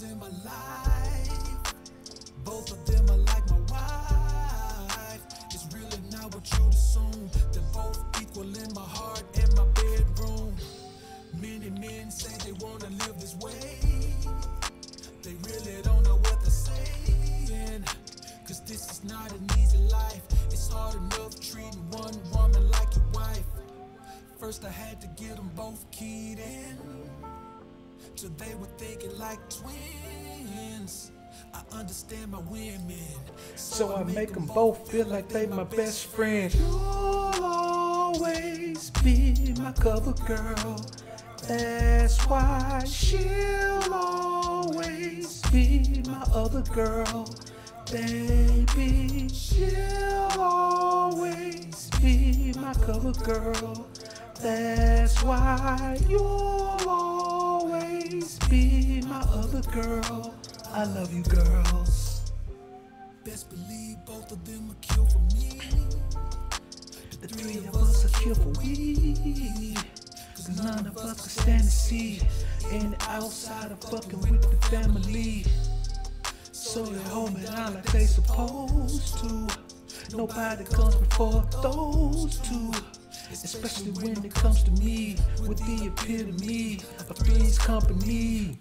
In my life, both of them are like my wife. It's really not what you'd assume. They're both equal in my heart and my bedroom. Many men say they want to live this way. They really don't know what they're saying, cause this is not an easy life. It's hard enough treating one woman like your wife. First I had to get them both keyed in, till they were thinking like twins. I understand my women, so I make them both feel like they my best friend. You'll always be my cover girl. That's why she'll always be my other girl. Baby, she'll always be my cover girl. That's why you'll always be my other girl. I love you, girls. Best believe both of them will kill for me. The three of us will kill for we. Cause none of us can stand to see any outsider fucking with the family. So they hold me down like they supposed to. Nobody comes before those two. Especially when it comes to me, with the epitome of Three's Company.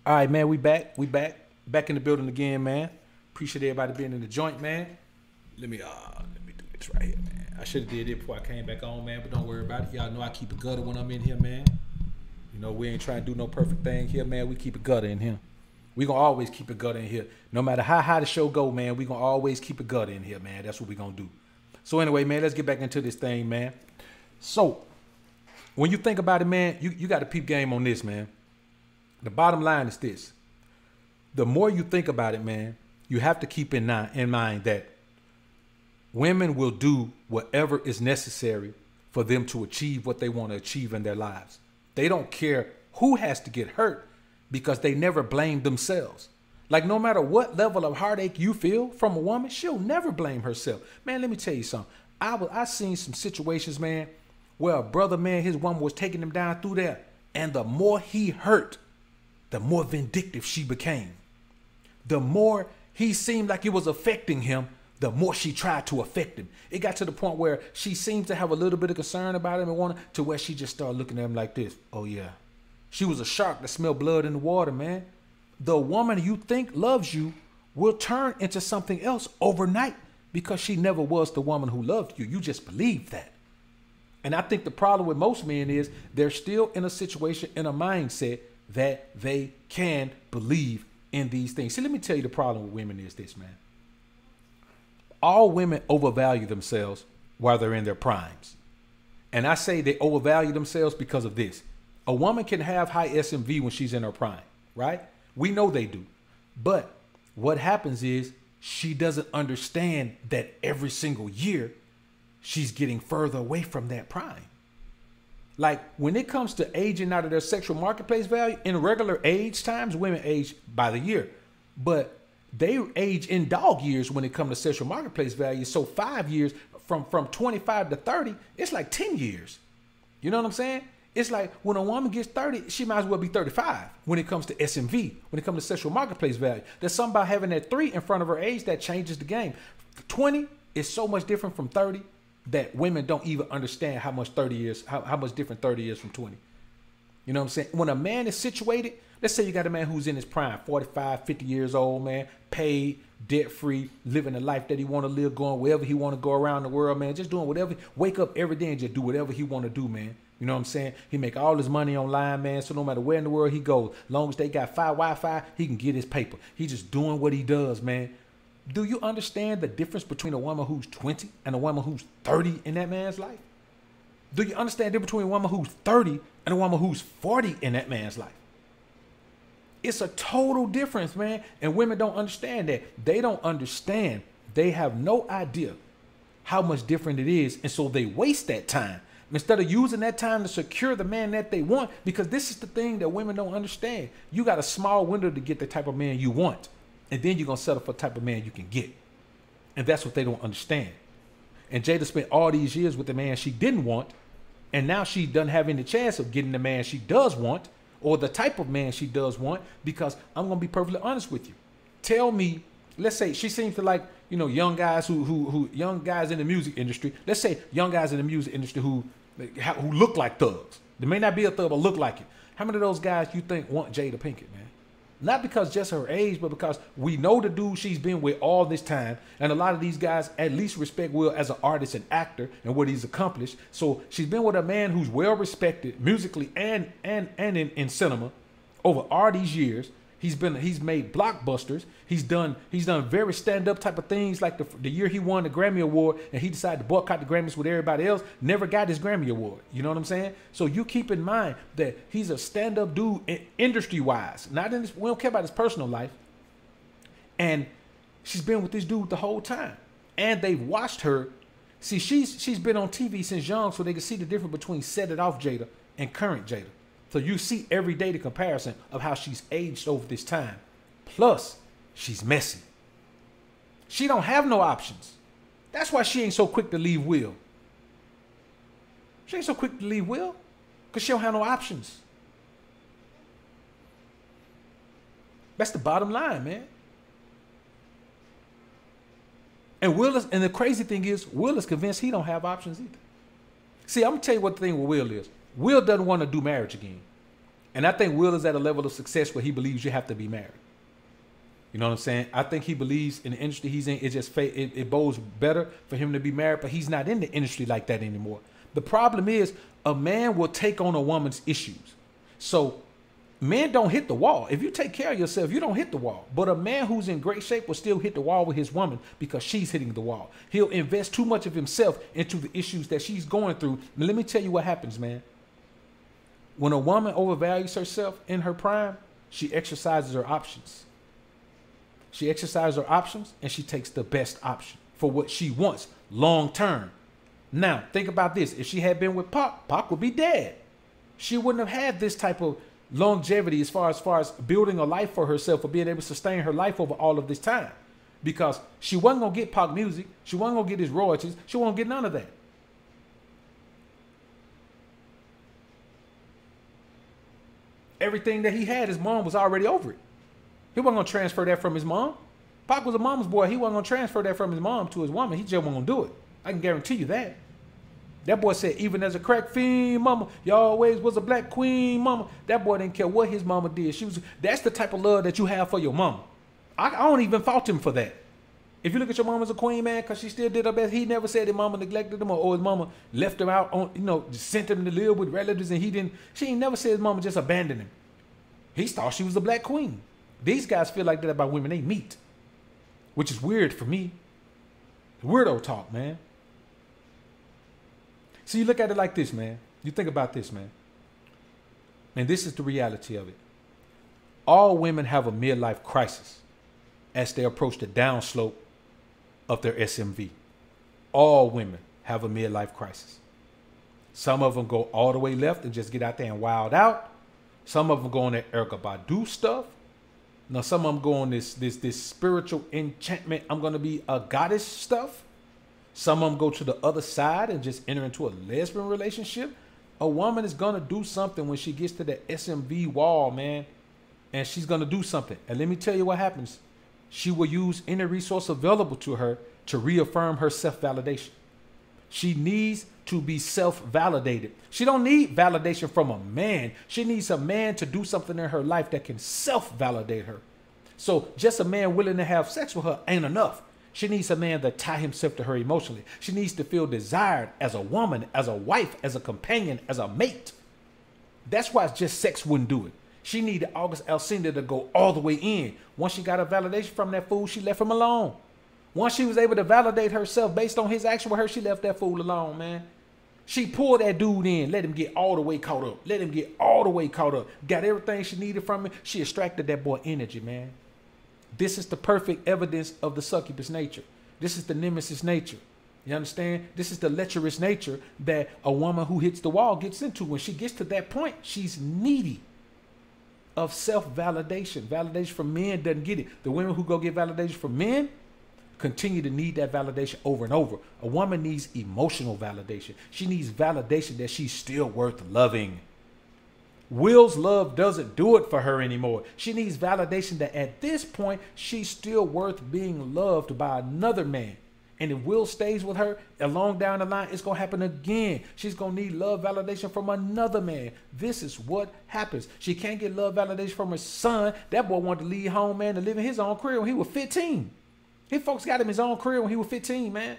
All right, man, we back in the building again, man. Appreciate everybody being in the joint, man. Let me do this right here, man. I should have did it before I came back on, man, but don't worry about it. Y'all know I keep it gutter when I'm in here, man. You know, we ain't trying to do no perfect thing here, man. We keep it gutter in here. We gonna always keep it gutter in here. No matter how high the show go, man, we gonna always keep it gutter in here, man. That's what we gonna do. So anyway, man, let's get back into this thing, man. So when you think about it, man, you got to peep game on this, man. The bottom line is this. The more you think about it, man, you have to keep in mind that women will do whatever is necessary for them to achieve what they want to achieve in their lives. They don't care who has to get hurt because they never blame themselves. Like, no matter what level of heartache you feel from a woman, she'll never blame herself. Man, let me tell you something. I seen some situations, man, where a brother, man, his woman was taking him down through there. And the more he hurt, the more vindictive she became. The more he seemed like it was affecting him, the more she tried to affect him. It got to the point where she seemed to have a little bit of concern about him and wanted to where she just started looking at him like this. Oh, yeah. She was a shark that smelled blood in the water, man. The woman you think loves you will turn into something else overnight because she never was the woman who loved you. You just believe that. And I think the problem with most men is they're still in a situation, in a mindset that they can believe in these things. See, let me tell you the problem with women is this, man. All women overvalue themselves while they're in their primes. And I say they overvalue themselves because of this. A woman can have high SMV when she's in her prime, right? We know they do. But what happens is she doesn't understand that every single year she's getting further away from that prime. Like, when it comes to aging out of their sexual marketplace value, in regular age times, women age by the year. But they age in dog years when it comes to sexual marketplace value. So 5 years, from 25 to 30, it's like 10 years. You know what I'm saying? It's like when a woman gets 30, she might as well be 35 when it comes to SMV, when it comes to sexual marketplace value. There's something about having that 3 in front of her age that changes the game. 20 is so much different from 30 that women don't even understand how much 30 is, how much different 30 is from 20. You know what I'm saying? When a man is situated, let's say you got a man who's in his prime, 45, 50 years old, man, paid, debt free, living the life that he want to live, going wherever he want to go around the world, man. Just doing whatever. Wake up every day and just do whatever he want to do, man. You know what I'm saying? He make all his money online, man. So no matter where in the world he goes, long as they got Wi-Fi, he can get his paper. He just doing what he does, man. Do you understand the difference between a woman who's 20 and a woman who's 30 in that man's life? Do you understand the difference between a woman who's 30 and a woman who's 40 in that man's life? It's a total difference, man. And women don't understand that. They don't understand. They have no idea how much different it is. And so they waste that time instead of using that time to secure the man that they want, because this is the thing that women don't understand. You got a small window to get the type of man you want. And then you're going to settle for the type of man you can get. And that's what they don't understand. And Jada spent all these years with the man she didn't want. And now she doesn't have any chance of getting the man she does want, or the type of man she does want, because I'm going to be perfectly honest with you. Tell me, let's say she seems to like, you know, young guys young guys in the music industry. Let's say young guys in the music industry who look like thugs. They may not be a thug, but look like it. How many of those guys you think want Jada Pinkett, man? Not because just her age, but because we know the dude she's been with all this time. And a lot of these guys at least respect Will as an artist and actor and what he's accomplished. So she's been with a man who's well respected musically and in cinema over all these years. He's made blockbusters. He's done very stand-up type of things, like the year he won the Grammy Award and he decided to boycott the Grammys with everybody else, never got his Grammy Award. You know what I'm saying? So you keep in mind that he's a stand-up dude industry-wise. Not in this, we don't care about his personal life. And she's been with this dude the whole time. And they've watched her. See, she's been on TV since young, so they can see the difference between Set It Off Jada and current Jada. So you see every day the comparison of how she's aged over this time. Plus, she's messy. She don't have no options. That's why she ain't so quick to leave Will. She ain't so quick to leave Will because she don't have no options. That's the bottom line, man. And the crazy thing is, Will is convinced he don't have options either. See, I'm gonna tell you what the thing with Will is. Will doesn't want to do marriage again. And I think Will is at a level of success where he believes you have to be married. You know what I'm saying? I think he believes in the industry he's in, it bodes better for him to be married, but he's not in the industry like that anymore. The problem is a man will take on a woman's issues. So men don't hit the wall. If you take care of yourself, you don't hit the wall. But a man who's in great shape will still hit the wall with his woman because she's hitting the wall. He'll invest too much of himself into the issues that she's going through. Now, let me tell you what happens, man. When a woman overvalues herself in her prime, she exercises her options. She exercises her options and she takes the best option for what she wants long term. Now, think about this. If she had been with Pac would be dead. She wouldn't have had this type of longevity as far as building a life for herself or being able to sustain her life over all of this time, because she wasn't going to get Pac music. She wasn't going to get his royalties. She won't get none of that. Everything that he had, his mom was already over it. He wasn't going to transfer that from his mom. Pac was a mama's boy. He wasn't going to transfer that from his mom to his woman. He just wasn't going to do it. I can guarantee you that. That boy said, even as a crack fiend mama, you always was a black queen mama. That boy didn't care what his mama did. That's the type of love that you have for your mama. I don't even fault him for that. If you look at your mama as a queen, man, because she still did her best, he never said his mama neglected him or his mama left him out on, just sent him to live with relatives and she ain't never said his mama just abandoned him. He thought she was a black queen. These guys feel like that about women they meet, which is weird for me. Weirdo talk, man. So you look at it like this, man. You think about this, man. And this is the reality of it. All women have a midlife crisis as they approach the downslope of their SMV. All women have a midlife crisis. Some of them go all the way left and just get out there and wild out. Some of them go on that Erykah Badu stuff. Now some of them go on this spiritual enchantment, I'm going to be a goddess stuff. Some of them go to the other side and just enter into a lesbian relationship. A woman is going to do something when she gets to that SMV wall, man. And she's going to do something. And let me tell you what happens. She will use any resource available to her to reaffirm her self-validation. She needs to be self-validated. She don't need validation from a man. She needs a man to do something in her life that can self-validate her. So just a man willing to have sex with her ain't enough. She needs a man that tie himself to her emotionally. She needs to feel desired as a woman, as a wife, as a companion, as a mate. That's why just sex wouldn't do it. She needed August Alsina to go all the way in. Once she got a validation from that fool, she left him alone. Once she was able to validate herself based on his action with her, she left that fool alone, man. She pulled that dude in, let him get all the way caught up. Let him get all the way caught up. Got everything she needed from him. She extracted that boy energy, man. This is the perfect evidence of the succubus nature. This is the nemesis nature. You understand? This is the lecherous nature that a woman who hits the wall gets into. When she gets to that point, she's needy of self-validation. Validation from men doesn't get it. The women who go get validation from men continue to need that validation over and over. A woman needs emotional validation. She needs validation that she's still worth loving. Will's love doesn't do it for her anymore. She needs validation that at this point, she's still worth being loved by another man. And if Will stays with her along down the line, it's going to happen again. She's going to need love validation from another man. This is what happens. She can't get love validation from her son. That boy wanted to leave home, man, to live in his own career when he was 15. His folks got him his own career when he was 15, man.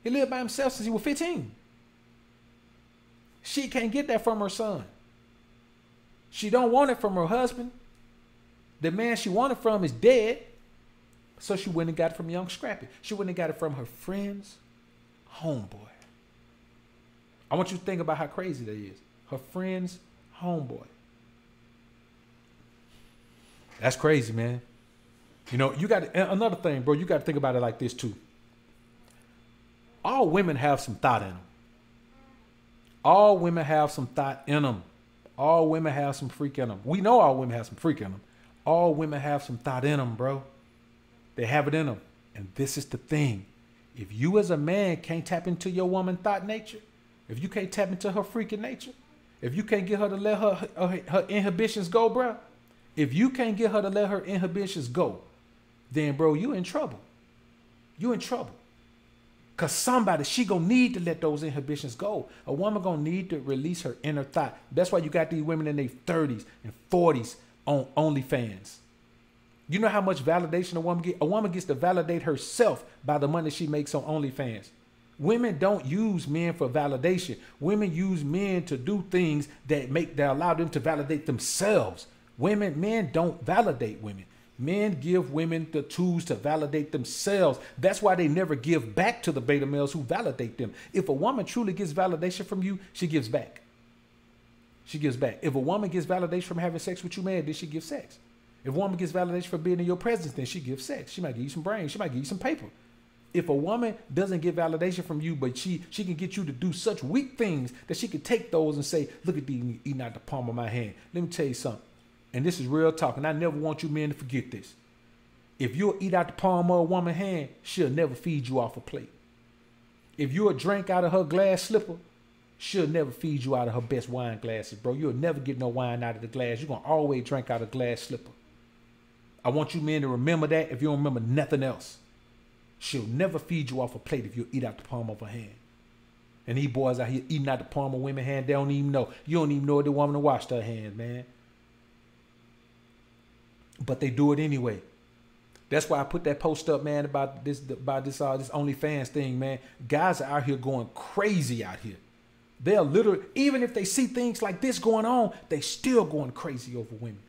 He lived by himself since he was 15. She can't get that from her son. She don't want it from her husband. The man she wanted from is dead. So she wouldn't have got it from young Scrappy. She wouldn't have got it from her friend's homeboy. I want you to think about how crazy that is. Her friend's homeboy. That's crazy, man. You know, you got another thing, bro. You got to think about it like this too. All women have some thought in them. All women have some thought in them. All women have some freak in them. We know all women have some freak in them. All women have some thought in them, bro. They have it in them. And this is the thing. If you as a man can't tap into your woman thought nature, if you can't tap into her freaking nature, if you can't get her to let her inhibitions go, bro, if you can't get her to let her inhibitions go, then, bro, you in trouble. You in trouble. Because somebody, she going to need to let those inhibitions go. A woman going to need to release her inner thought. That's why you got these women in their 30s and 40s on OnlyFans. You know how much validation a woman gets? A woman gets to validate herself by the money she makes on OnlyFans. Women don't use men for validation. Women use men to do things that allow them to validate themselves. Men don't validate women. Men give women the tools to validate themselves. That's why they never give back to the beta males who validate them. If a woman truly gets validation from you, she gives back. She gives back. If a woman gets validation from having sex with you, man, then she gives sex. If a woman gets validation from being in your presence, then she gives sex. She might give you some brains. She might give you some paper. If a woman doesn't get validation from you, but she can get you to do such weak things that she can take those and say, look at these eating out the palm of my hand. Let me tell you something. And this is real talk, and I never want you men to forget this. If you'll eat out the palm of a woman's hand, she'll never feed you off a plate. If you'll drink out of her glass slipper, she'll never feed you out of her best wine glasses, bro. You'll never get no wine out of the glass. You're going to always drink out of glass slipper. I want you men to remember that if you don't remember nothing else. She'll never feed you off a plate if you eat out the palm of her hand. And these boys out here eating out the palm of women's hand, they don't even know. You don't even know the woman to wash their hands, man. But they do it anyway. That's why I put that post up, man, about this OnlyFans thing, man. Guys are out here going crazy out here. They're literally, even if they see things like this going on, they still going crazy over women.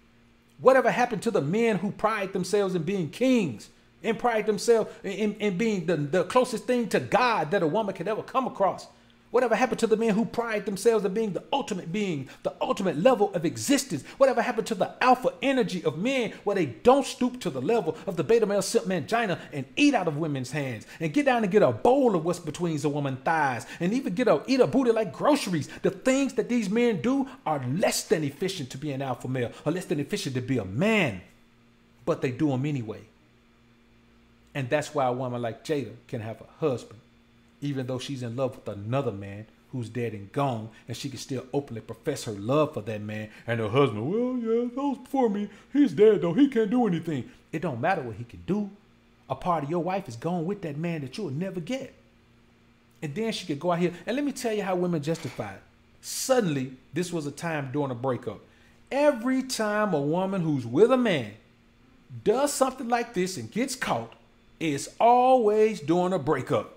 Whatever happened to the men who pride themselves in being kings and pride themselves in being the closest thing to God that a woman could ever come across? Whatever happened to the men who pride themselves in being, the ultimate level of existence? Whatever happened to the alpha energy of men where they don't stoop to the level of the beta male simp mangina and eat out of women's hands and get down and get a bowl of what's between a woman's thighs and even eat a booty like groceries? The things that these men do are less than efficient to be an alpha male or less than efficient to be a man, but they do them anyway. And that's why a woman like Jada can have a husband, even though she's in love with another man who's dead and gone, and she can still openly profess her love for that man. And her husband, well, yeah, that was before me. He's dead, though. He can't do anything. It don't matter what he can do. A part of your wife is gone with that man that you'll never get. And then she could go out here. And let me tell you how women justify it. Suddenly, this was a time during a breakup. Every time a woman who's with a man does something like this and gets caught, it's always during a breakup.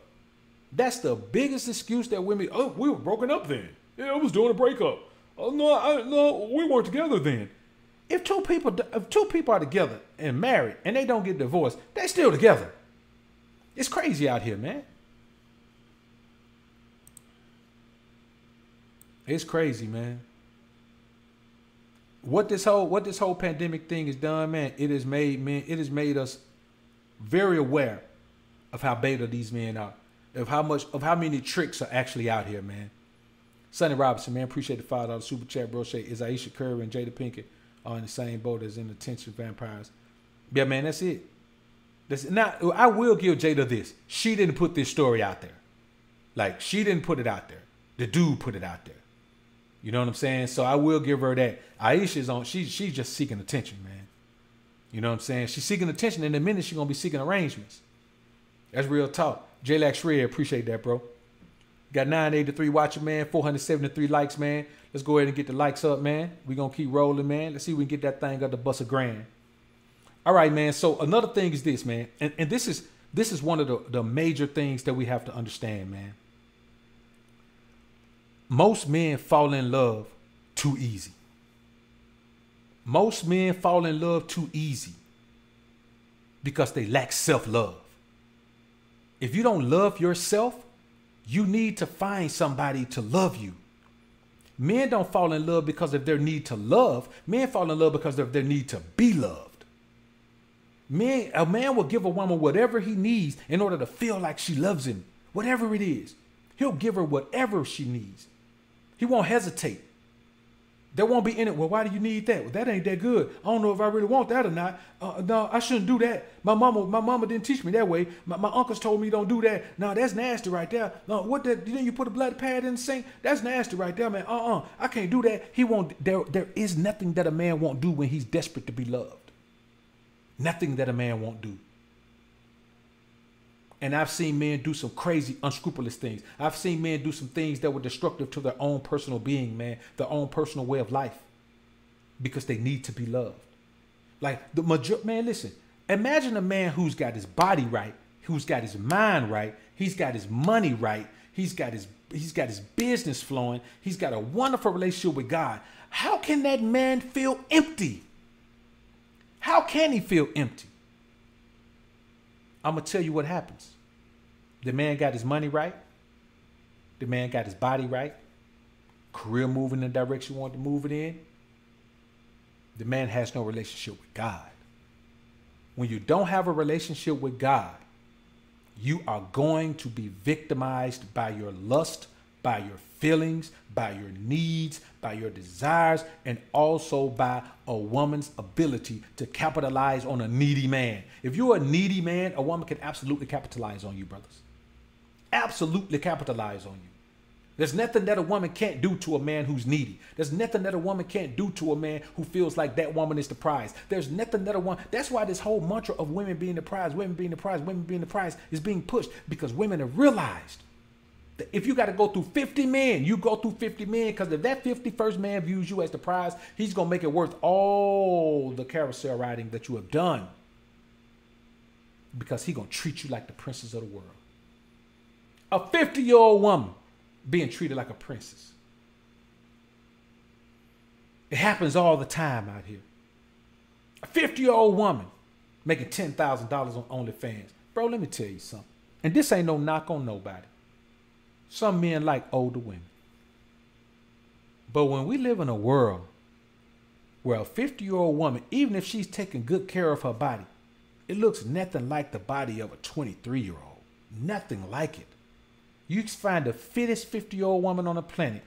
That's the biggest excuse that women, oh, we were broken up then. Yeah, I was doing a breakup. Oh, no, we weren't together then. If two people are together and married and they don't get divorced, they're still together. It's crazy out here, man. It's crazy, man. What this whole pandemic thing has done, man, it has made us very aware of how beta these men are, of how many tricks are actually out here, man. Sonny Robinson, man, appreciate the $5 super chat, bro. Is Aisha Curry and Jada Pinkett are in the same boat as in Attention Vampires? Yeah, man, that's it. Now, I will give Jada this. She didn't put this story out there. Like, she didn't put it out there. The dude put it out there. You know what I'm saying? So I will give her that. Aisha's on, she's just seeking attention, man. You know what I'm saying? She's seeking attention. In a minute, she's going to be seeking arrangements. That's real talk. J-Lax Shred, appreciate that, bro. Got 983 watching, man. 473 likes, man. Let's go ahead and get the likes up, man. We're going to keep rolling, man. Let's see if we can get that thing up to bust a grand. All right, man. So another thing is this, man. And this is one of the major things that we have to understand, man. Most men fall in love too easy. Most men fall in love too easy because they lack self-love. If you don't love yourself, you need to find somebody to love you. Men don't fall in love because of their need to love. Men fall in love because of their need to be loved. A man will give a woman whatever he needs in order to feel like she loves him. Whatever it is, he'll give her whatever she needs. He won't hesitate. There won't be in it. Well, why do you need that? Well, that ain't that good. I don't know if I really want that or not. No, I shouldn't do that. My mama didn't teach me that way. My uncles told me don't do that. No, that's nasty right there. No, what that? Then you put a blood pad in the sink? That's nasty right there, man. I can't do that. He won't. There is nothing that a man won't do when he's desperate to be loved. Nothing that a man won't do. And I've seen men do some crazy, unscrupulous things. I've seen men do some things that were destructive to their own personal being, man, their own personal way of life, because they need to be loved. Like man, listen, imagine a man who's got his body right, who's got his mind right, he's got his money right, he's got his business flowing, he's got a wonderful relationship with God. How can that man feel empty? How can he feel empty? I'm going to tell you what happens. The man got his money right. The man got his body right. Career moving in the direction he wanted to move it in. The man has no relationship with God. When you don't have a relationship with God, you are going to be victimized by your lust, by your feelings, by your needs, by your desires, and also by a woman's ability to capitalize on a needy man. If you're a needy man, a woman can absolutely capitalize on you, brothers. Absolutely capitalize on you. There's nothing that a woman can't do to a man who's needy. There's nothing that a woman can't do to a man who feels like that woman is the prize. There's nothing that a woman, that's why this whole mantra of women being the prize, women being the prize, women being the prize is being pushed, because women have realized that if you got to go through 50 men, you go through 50 men, because if that 51st man views you as the prize, he's going to make it worth all the carousel riding that you have done, because he's going to treat you like the princess of the world. A 50-year-old woman being treated like a princess. It happens all the time out here. A 50-year-old woman making $10,000 on OnlyFans. Bro, let me tell you something. And this ain't no knock on nobody. Some men like older women. But when we live in a world where a 50-year-old woman, even if she's taking good care of her body, it looks nothing like the body of a 23-year-old. Nothing like it. You find the fittest 50-year-old woman on the planet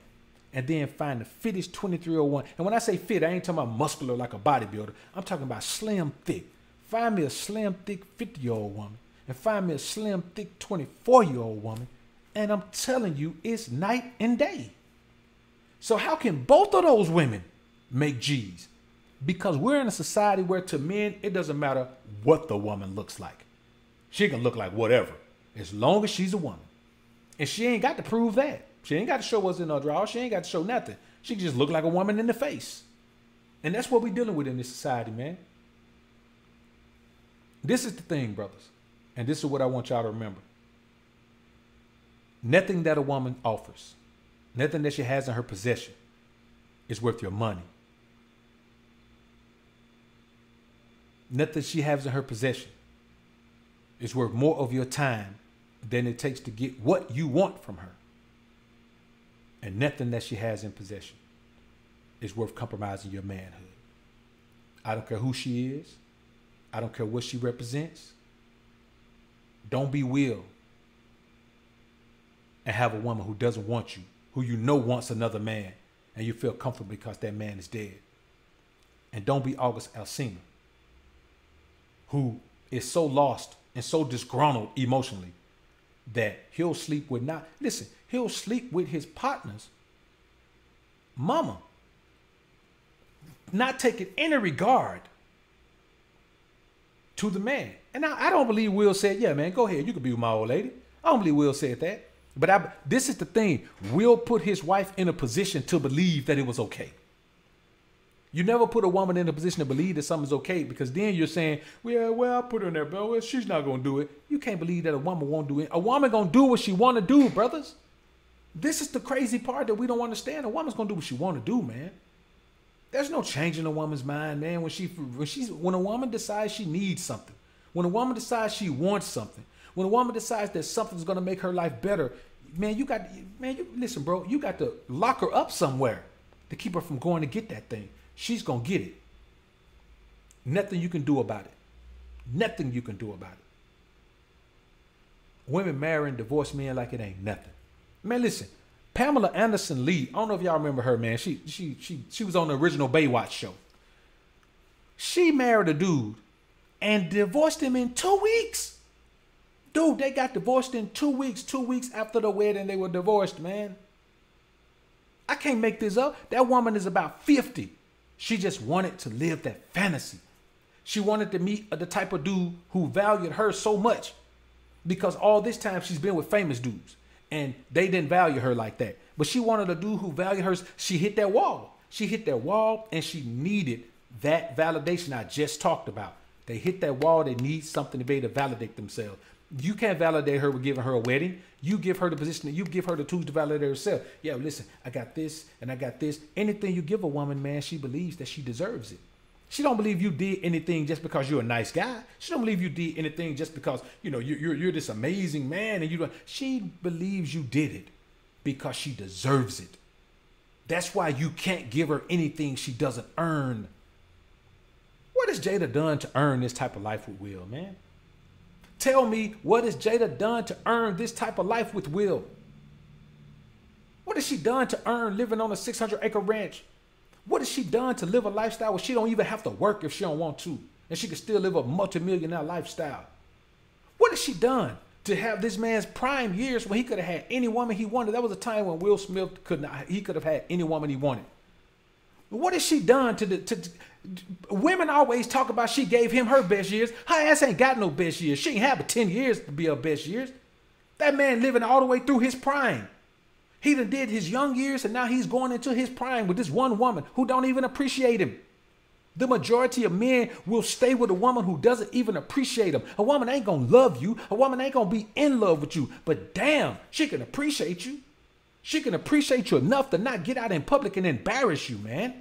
and then find the fittest 23-year-old one. And when I say fit, I ain't talking about muscular like a bodybuilder. I'm talking about slim, thick. Find me a slim, thick 50-year-old woman and find me a slim, thick 24-year-old woman. And I'm telling you, it's night and day. So how can both of those women make G's? Because we're in a society where to men, it doesn't matter what the woman looks like. She can look like whatever, as long as she's a woman. And she ain't got to prove that. She ain't got to show what's in her drawers. She ain't got to show nothing. She can just look like a woman in the face. And that's what we're dealing with in this society, man. This is the thing, brothers. And this is what I want y'all to remember. Nothing that a woman offers, nothing that she has in her possession is worth your money. Nothing she has in her possession is worth more of your time than it takes to get what you want from her. And nothing that she has in possession is worth compromising your manhood. I don't care who she is. I don't care what she represents. Don't be Will and have a woman who doesn't want you, who you know wants another man, and you feel comfortable because that man is dead. And don't be August Alsina, who is so lost and so disgruntled emotionally that he'll sleep with he'll sleep with his partner's mama, not taking any regard to the man. And I don't believe Will said, yeah, man, go ahead. You can be with my old lady. I don't believe Will said that. But this is the thing. Will put his wife in a position to believe that it was okay. You never put a woman in a position to believe that something's okay, because then you're saying, well, I put her in there, but well, she's not going to do it. You can't believe that a woman won't do it. A woman going to do what she want to do, brothers. This is the crazy part that we don't understand. A woman's going to do what she want to do, man. There's no changing a woman's mind, man. When a woman decides she needs something, when a woman decides she wants something, when a woman decides that something's going to make her life better, man, listen, bro, you got to lock her up somewhere to keep her from going to get that thing. She's going to get it. Nothing you can do about it. Nothing you can do about it. Women marrying divorced men like it ain't nothing. Man, listen, Pamela Anderson Lee, I don't know if y'all remember her, man. She was on the original Baywatch show. She married a dude and divorced him in 2 weeks. Dude, they got divorced in 2 weeks. 2 weeks after the wedding, they were divorced, man. I can't make this up. That woman is about 50. She just wanted to live that fantasy. She wanted to meet the type of dude who valued her so much, because all this time she's been with famous dudes and they didn't value her like that. But she wanted a dude who valued her. She hit that wall. She hit that wall and she needed that validation I just talked about. They hit that wall. They need something to be able to validate themselves. You can't validate her with giving her a wedding. You give her the position, you give her the tools to validate herself. Yeah, listen, I got this and I got this. Anything you give a woman, man, she believes that she deserves it. She don't believe you did anything just because you're a nice guy. She don't believe you did anything just because, you're this amazing man and she believes you did it because she deserves it. That's why you can't give her anything she doesn't earn. What has Jada done to earn this type of life with Will, man? Tell me, what has Jada done to earn this type of life with Will? What has she done to earn living on a 600-acre ranch? What has she done to live a lifestyle where she don't even have to work if she don't want to, and she can still live a multimillionaire lifestyle? What has she done to have this man's prime years when he could have had any woman he wanted? That was a time when Will Smith could have had any woman he wanted. What has she done women always talk about she gave him her best years. Her ass ain't got no best years. She ain't have but 10 years to be her best years. That man living all the way through his prime. He done did his young years and now he's going into his prime with this one woman who don't even appreciate him. The majority of men will stay with a woman who doesn't even appreciate them. A woman ain't gonna love you. A woman ain't gonna be in love with you. But damn, she can appreciate you. She can appreciate you enough to not get out in public and embarrass you, man.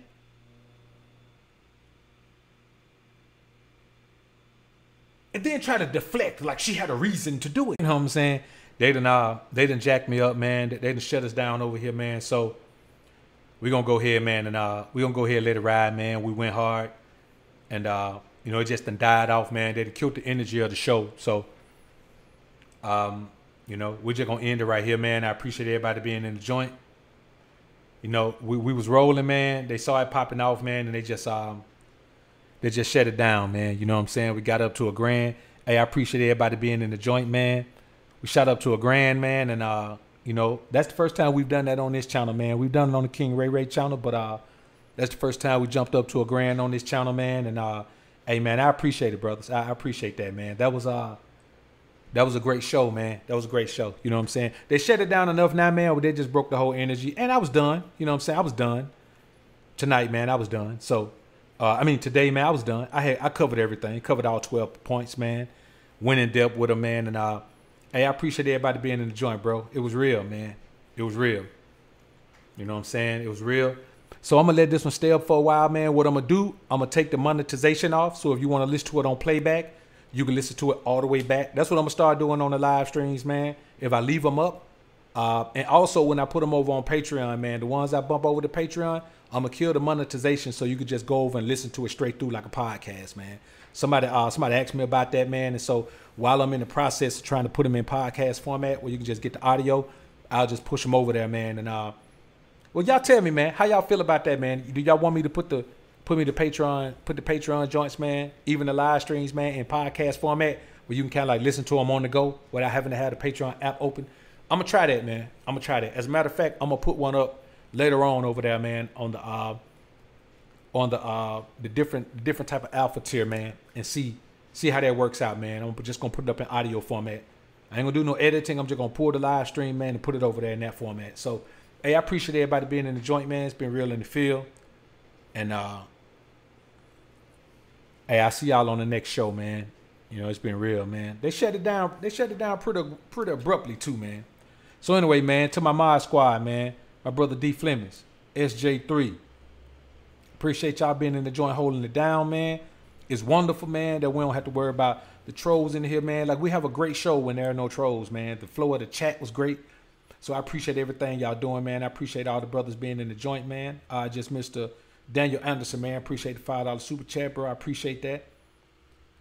And then try to deflect like she had a reason to do it. You know what I'm saying? They done jacked me up, man. They done shut us down over here, man. So we're going to go ahead, man, and we're going to go ahead and let it ride, man. We went hard. And, it just done died off, man. They killed the energy of the show. So, we're just going to end it right here, man. I appreciate everybody being in the joint. We was rolling, man. They saw it popping off, man, and they just shut it down, man. You know what I'm saying? We got up to $1,000. Hey, I appreciate everybody being in the joint, man. We shot up to $1,000, man. And, that's the first time we've done that on this channel, man. We've done it on the King Ray Ray channel, but that's the first time we jumped up to $1,000 on this channel, man. And, hey, man, I appreciate it, brothers. I appreciate that, man. That was a great show, man. That was a great show. You know what I'm saying? They shut it down enough now, man, but they just broke the whole energy. And I was done. You know what I'm saying? I was done. Tonight, man, I was done. So, Today, man, I was done. I covered everything. Covered all 12 points, man. Went in depth with them, man. And hey, I appreciate everybody being in the joint, bro. It was real, man. It was real. You know what I'm saying? It was real. So I'm going to let this one stay up for a while, man. What I'm going to do, I'm going to take the monetization off. So if you want to listen to it on playback, you can listen to it all the way back. That's what I'm going to start doing on the live streams, man. If I leave them up. And also when I put them over on Patreon, man, the ones I bump over to Patreon, I'm going to kill the monetization so you can just go over and listen to it straight through like a podcast, man. Somebody asked me about that, man. And so while I'm in the process of trying to put them in podcast format where you can just get the audio, I'll just push them over there, man. And well, y'all tell me, man, how y'all feel about that, man? Do y'all want me to put the Patreon joints, man, even the live streams, man, in podcast format where you can kind of like listen to them on the go without having to have the Patreon app open? I'm gonna try that, man. I'm gonna try that. As a matter of fact, I'm gonna put one up later on over there, man, on the different type of alpha tier, man, and see how that works out, man. I'm just gonna put it up in audio format. I ain't gonna do no editing. I'm just gonna pull the live stream, man, and put it over there in that format. So, hey, I appreciate everybody being in the joint, man. It's been real in the field, and hey, I'll see y'all on the next show, man. You know, it's been real, man. They shut it down. They shut it down pretty abruptly too, man. So anyway, man, to my mod squad, man, my brother D Flemings, SJ3. Appreciate y'all being in the joint, holding it down, man. It's wonderful, man, that we don't have to worry about the trolls in here, man. Like, we have a great show when there are no trolls, man. The flow of the chat was great. So I appreciate everything y'all doing, man. I appreciate all the brothers being in the joint, man. Just Mr. Daniel Anderson, man. Appreciate the $5 super chat, bro. I appreciate that.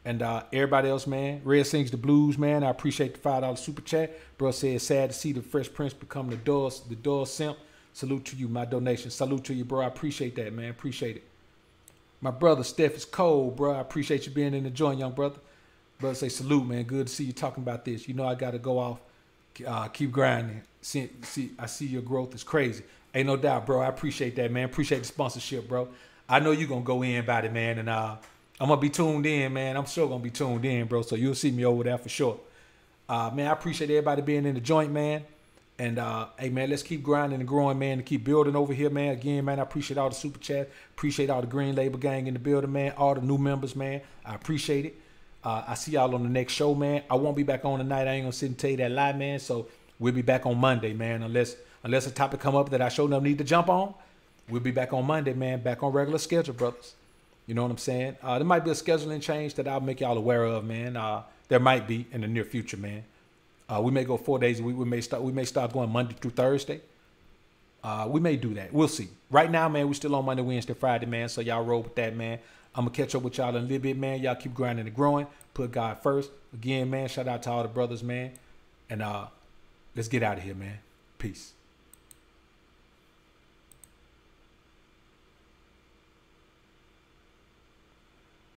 And everybody else, man. Red Sings the Blues, man. I appreciate the $5 super chat. Bro said, sad to see the Fresh Prince become the door simp. Salute to you, my donation. Salute to you, bro. I appreciate that, man. Appreciate it. My brother, Steph is cold, bro. I appreciate you being in the joint, young brother. Brother say, salute, man. Good to see you talking about this. You know I got to go off. Keep grinding. I see your growth is crazy. Ain't no doubt, bro. I appreciate that, man. Appreciate the sponsorship, bro. I know you're going to go in about it, man. And I'm going to be tuned in, man. I'm sure going to be tuned in, bro. So you'll see me over there for sure. Man, I appreciate everybody being in the joint, man. And, hey, man, let's keep grinding and growing, man, and keep building over here, man. Again, man, I appreciate all the super chat. Appreciate all the Green Label gang in the building, man. All the new members, man. I appreciate it. I see y'all on the next show, man. I won't be back on tonight. I ain't going to sit and tell you that lie, man. So we'll be back on Monday, man, unless a topic come up that I sure enough need to jump on. We'll be back on Monday, man. Back on regular schedule, brothers. You know what I'm saying? There might be a scheduling change that I'll make y'all aware of, man. There might be in the near future, man. We may go 4 days a week. We may start going Monday through Thursday. We may do that. We'll see. Right now, man, we're still on Monday, Wednesday, Friday, man. So y'all roll with that, man. I'm going to catch up with y'all in a little bit, man. Y'all keep grinding and growing. Put God first. Again, man, shout out to all the brothers, man. And let's get out of here, man. Peace.